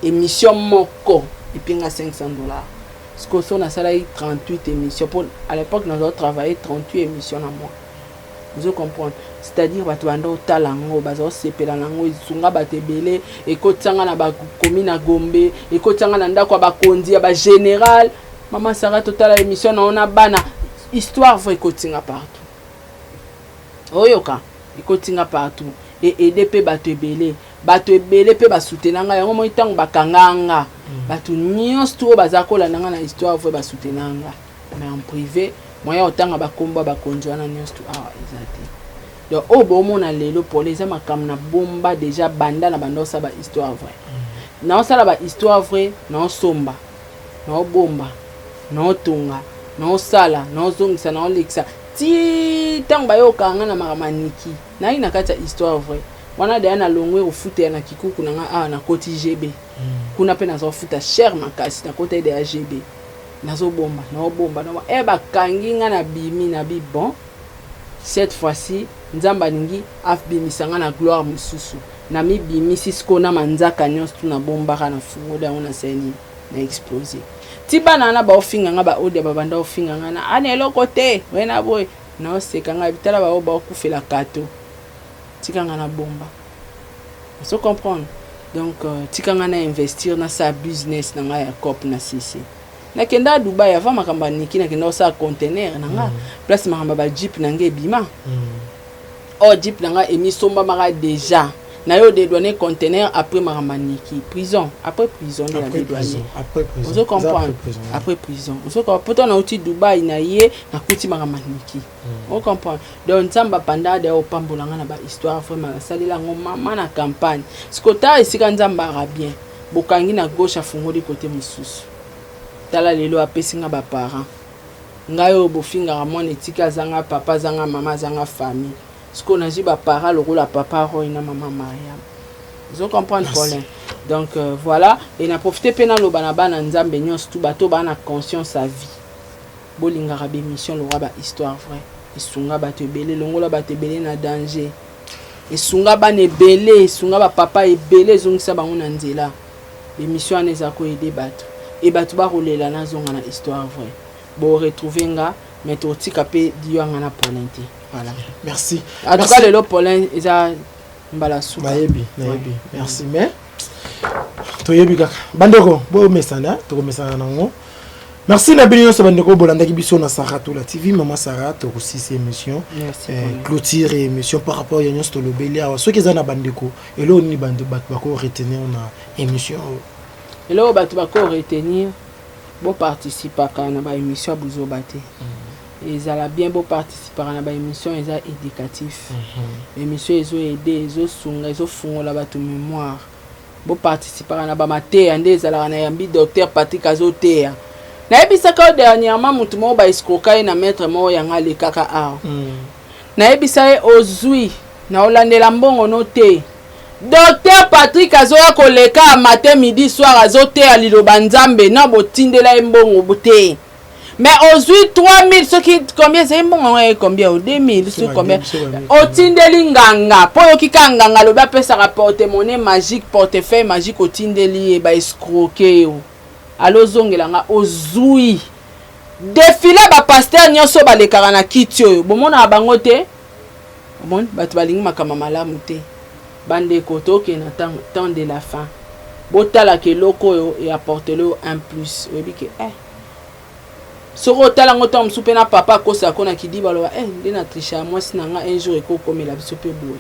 émission moko epenga $500 parce que so nasala 38 émissions pour à l'époque nous avons travaillé 38 émissions na mois vous comprenez c'est-à-dire bato banda otala ngo bazo sepela nango isunga bato ebele ekotanga na bakomi na Gombe ekotanga na ndako ba kondi ya ba général mama Sarah totala émission na ona bana histoire vraie ekotinga partout oyoka ekotinga partout et aider pe bato ebele pe basoutenanga yango mo itango bakanganga bato nyonso to bazakola nanga na histoire vraie basoutenanga mais en privé moya otanga bakomba bakonjwana nyonso to ezate donc obo mona lelo pour les amakam na bomba déjà banda na banda osala ba histoire vraie na osala ba histoire vraie na osomba na obomba na otunga na osala na ozongisa na olekisa ti tango bayokanga na maramaniki na ina kati ya histoire vraie wana de na longwe ofuta na kikuku na na koti GB kuna pe na zo futa cher makasi na koti de GB nazo bomba na obomba na bakangi nga na bimi na bi bon cette fois-ci nzamba ningi afbimisanga na gloire mususu na mi bimisi siko na manzaka nyonso tu na bombaka na fungo da ona seni na exploser tibana na ba ofinga nga ba ode ba banda ofinga nga na ane eloko te wena boy na oseka nga bitala ba oba okufela kato tikanga na bomba vous comprenez donc tikanga na investir na sa business na nga ya cop na sisi na kenda Dubai avant makamba niki na kenda osa container na nga place makamba ba jeep na nge bima jeep na nga emisomba maka déjà na yo dédouaner container après makamba niki prison après prison de la dédouaner vous comprenez après prison vous comprenez pourtant na uti Dubai na ye na kuti makamba niki vous comprenez donc nzamba panda de opambolanga na ba histoire vraiment salila ngoma na campagne skota isika nzamba arabien bokangi na gauche afungoli côté mususu tala lelo apesinga ba parents ngayo bofinga ramon etika zanga papa zanga mama zanga famille ce qu'on a dit ba parents le rôle papa Roy na maman Mariam vous comprenez Colin donc voilà et na profiter pena lo bana bana nzambe nyonso tout bato bana conscience sa vie bolinga rabe mission le roi ba histoire vraie esunga bato ebele longola bato ebele na danger esunga bana ebele esunga ba papa ebele zongisa bango na nzela émission aneza ko aider bato et bato ba rolela na zonga na histoire vraie bo retrouver nga mais to tika pe diyo nga na polente voilà
merci
en tout cas le polin eza mbala souka
nayebi merci mais toyebi kaka bandeko bo mesana to mesana nango merci na bino so bandeko bolanda ki biso na Sarah la TV maman Sarah to aussi cette émission clôture émission par rapport à Yannis to lobeli awa ceux qui za na bandeko elo ni bande bato bako retenir na émission
elo bato bako retenir bon participer na ba émission buzo baté ils allaient bien beau participer à la émission éducatif émission ils ont aidé ils ont sunga ils ont font la bato mémoire beau participer à la maté andé ils allaient na yambi docteur Patrick Azotea na ebisaka dernièrement mutu mo ba escroquer na maître mo yanga le kaka a na ebisa ozui na olandela mbongo noté docteur Patrick Azoya koleka matin midi soir Azotea liloba nzambe na botindela mbongo boté mais ozwi 3000 soki combien c'est bon combien 2000 soki combien otindeli nganga po yokika nganga lobi apesaka porte-monnaie magique portefeuille magique otindeli ba escroquer yo alozongela nga ozwi défilé ba pasteur nyonso balekaka na kiti oyo bomona bango te bon bato balingi makama malamu te bandeko toke na temps de la fin botala ke loko yo et apporter le un plus oyebi ke soko otala ngo to msupe na papa kosa kona kidi baloba nde na trisha mwasi na nga un jour ekokomela biso pe boye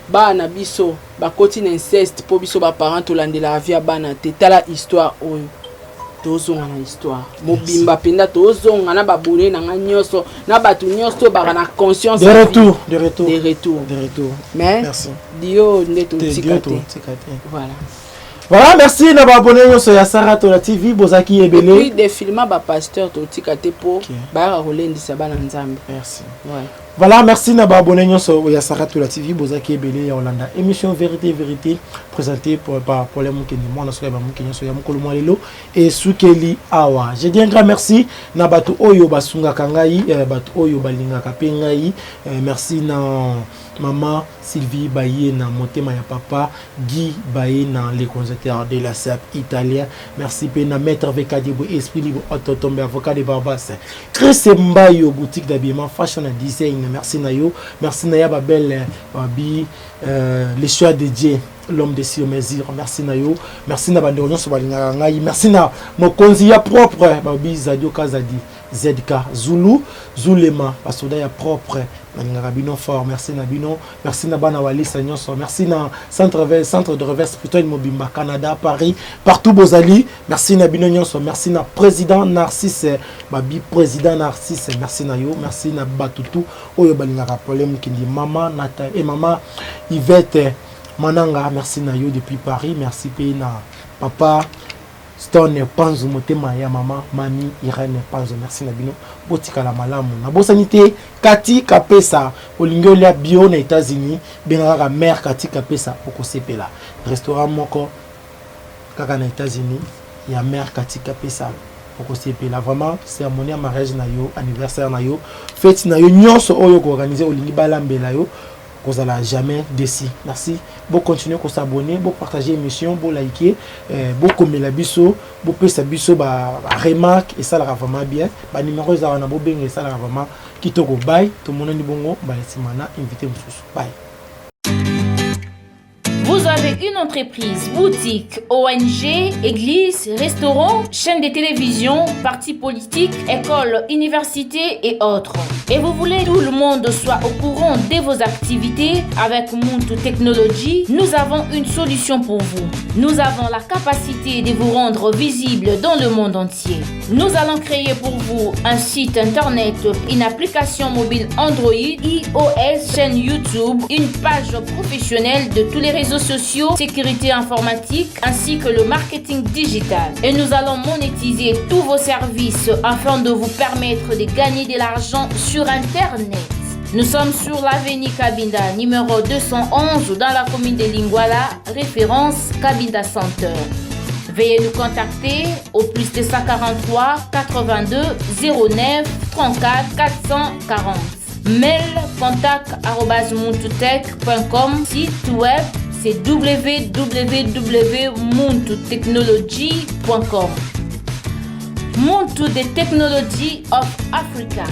bana biso bakoti na inceste po biso baparent tolandela avia bana te tala histoire oyo tozonga na histoire mobimba penda tozonga na babone na nga nyonso na batu nyonso baka na conscience
de retour mais
merci dio nde totikate voilà.
Voilà, merci na abonné nyonso ya Sarah Tola TV bozaki ebele.
Oui, des films ba pasteur totikate po ba rolendisa bana nzambe.
Merci.
Ouais.
Voilà, merci na abonné nyonso ya Sarah Tola TV bozaki ebele ya Hollanda. Émission vérité présentée par Paul Mukeni. Moi na soka ba Mukeni so ya mukolo mwalelo et Sukeli Awa. Je dis un grand merci na batu oyo basunga kangai batu oyo balinga kapengai. Merci na Maman Sylvie Baye na motema ya papa Guy Baye na les conservateurs de la SAP italien. Merci pena maître Vekadibo esprit libre autotombe avocat de Barbas. Chris Mbayo boutique d'habillement fashion and design. Merci na yo, merci na ya babel babi les choix de Dieu l'homme de sur mesure. Merci na yo, merci na bande nyonso balinga ngai. Merci na mokonzi ya propre babi Zadio Kazadi ZK Zulu Zulema basoda ya propre na bino fort. Merci na bino, merci na bana walisa nyonso, merci na centre de reverse plutôt Mobimba Canada Paris partout bozali. Merci na bino nyonso, merci na président Narcisse babi président Narcisse, merci na yo, merci na batutu oyo balinga rappeler mukindi mama Nata et maman Yvette Mananga, merci na yo depuis Paris, merci pe na papa Stone Panzo motema ya mama Mami Irene Panzo, merci na bino botika la malamu na bosanité Kati Kapesa olingo lia bio na États-Unis benaka mère Kati Kapesa okosepela restaurant moko kaka na États-Unis ya mère Kati Kapesa okosepela vraiment cérémonie ya mariage na yo anniversaire na yo fête na yo nyonso oyo ko organiser olingi balambela yo kozala jamais déçu. Merci. Bon continuer ko s'abonner, bon partager l'émission, bon liker, bon komela biso, bon pesa biso ba remarque et ça la vraiment bien. Ba numéro za wana bo benga ça la vraiment kitoko bye. Tout le monde ni bongo ba simana invité mususu. Bye.
Vous avez une entreprise, boutique, ONG, église, restaurant, chaîne de télévision, parti politique, école, université et autres. Et vous voulez que tout le monde soit au courant de vos activités avec Muntu Technology, nous avons une solution pour vous. Nous avons la capacité de vous rendre visible dans le monde entier. Nous allons créer pour vous un site internet, une application mobile Android, iOS, chaîne YouTube, une page professionnelle de tous les réseaux sociaux, sécurité informatique ainsi que le marketing digital. Et nous allons monétiser tous vos services afin de vous permettre de gagner de l'argent sur Internet. Nous sommes sur l'avenue Kabinda, numéro 211 dans la commune de Lingwala, référence Kabinda Center. Veuillez nous contacter au plus 243 82 09 34 440. Mail contact@muntutech.com. Site web c'est www.muntutechnology.com. Muntu the Technology of Africa.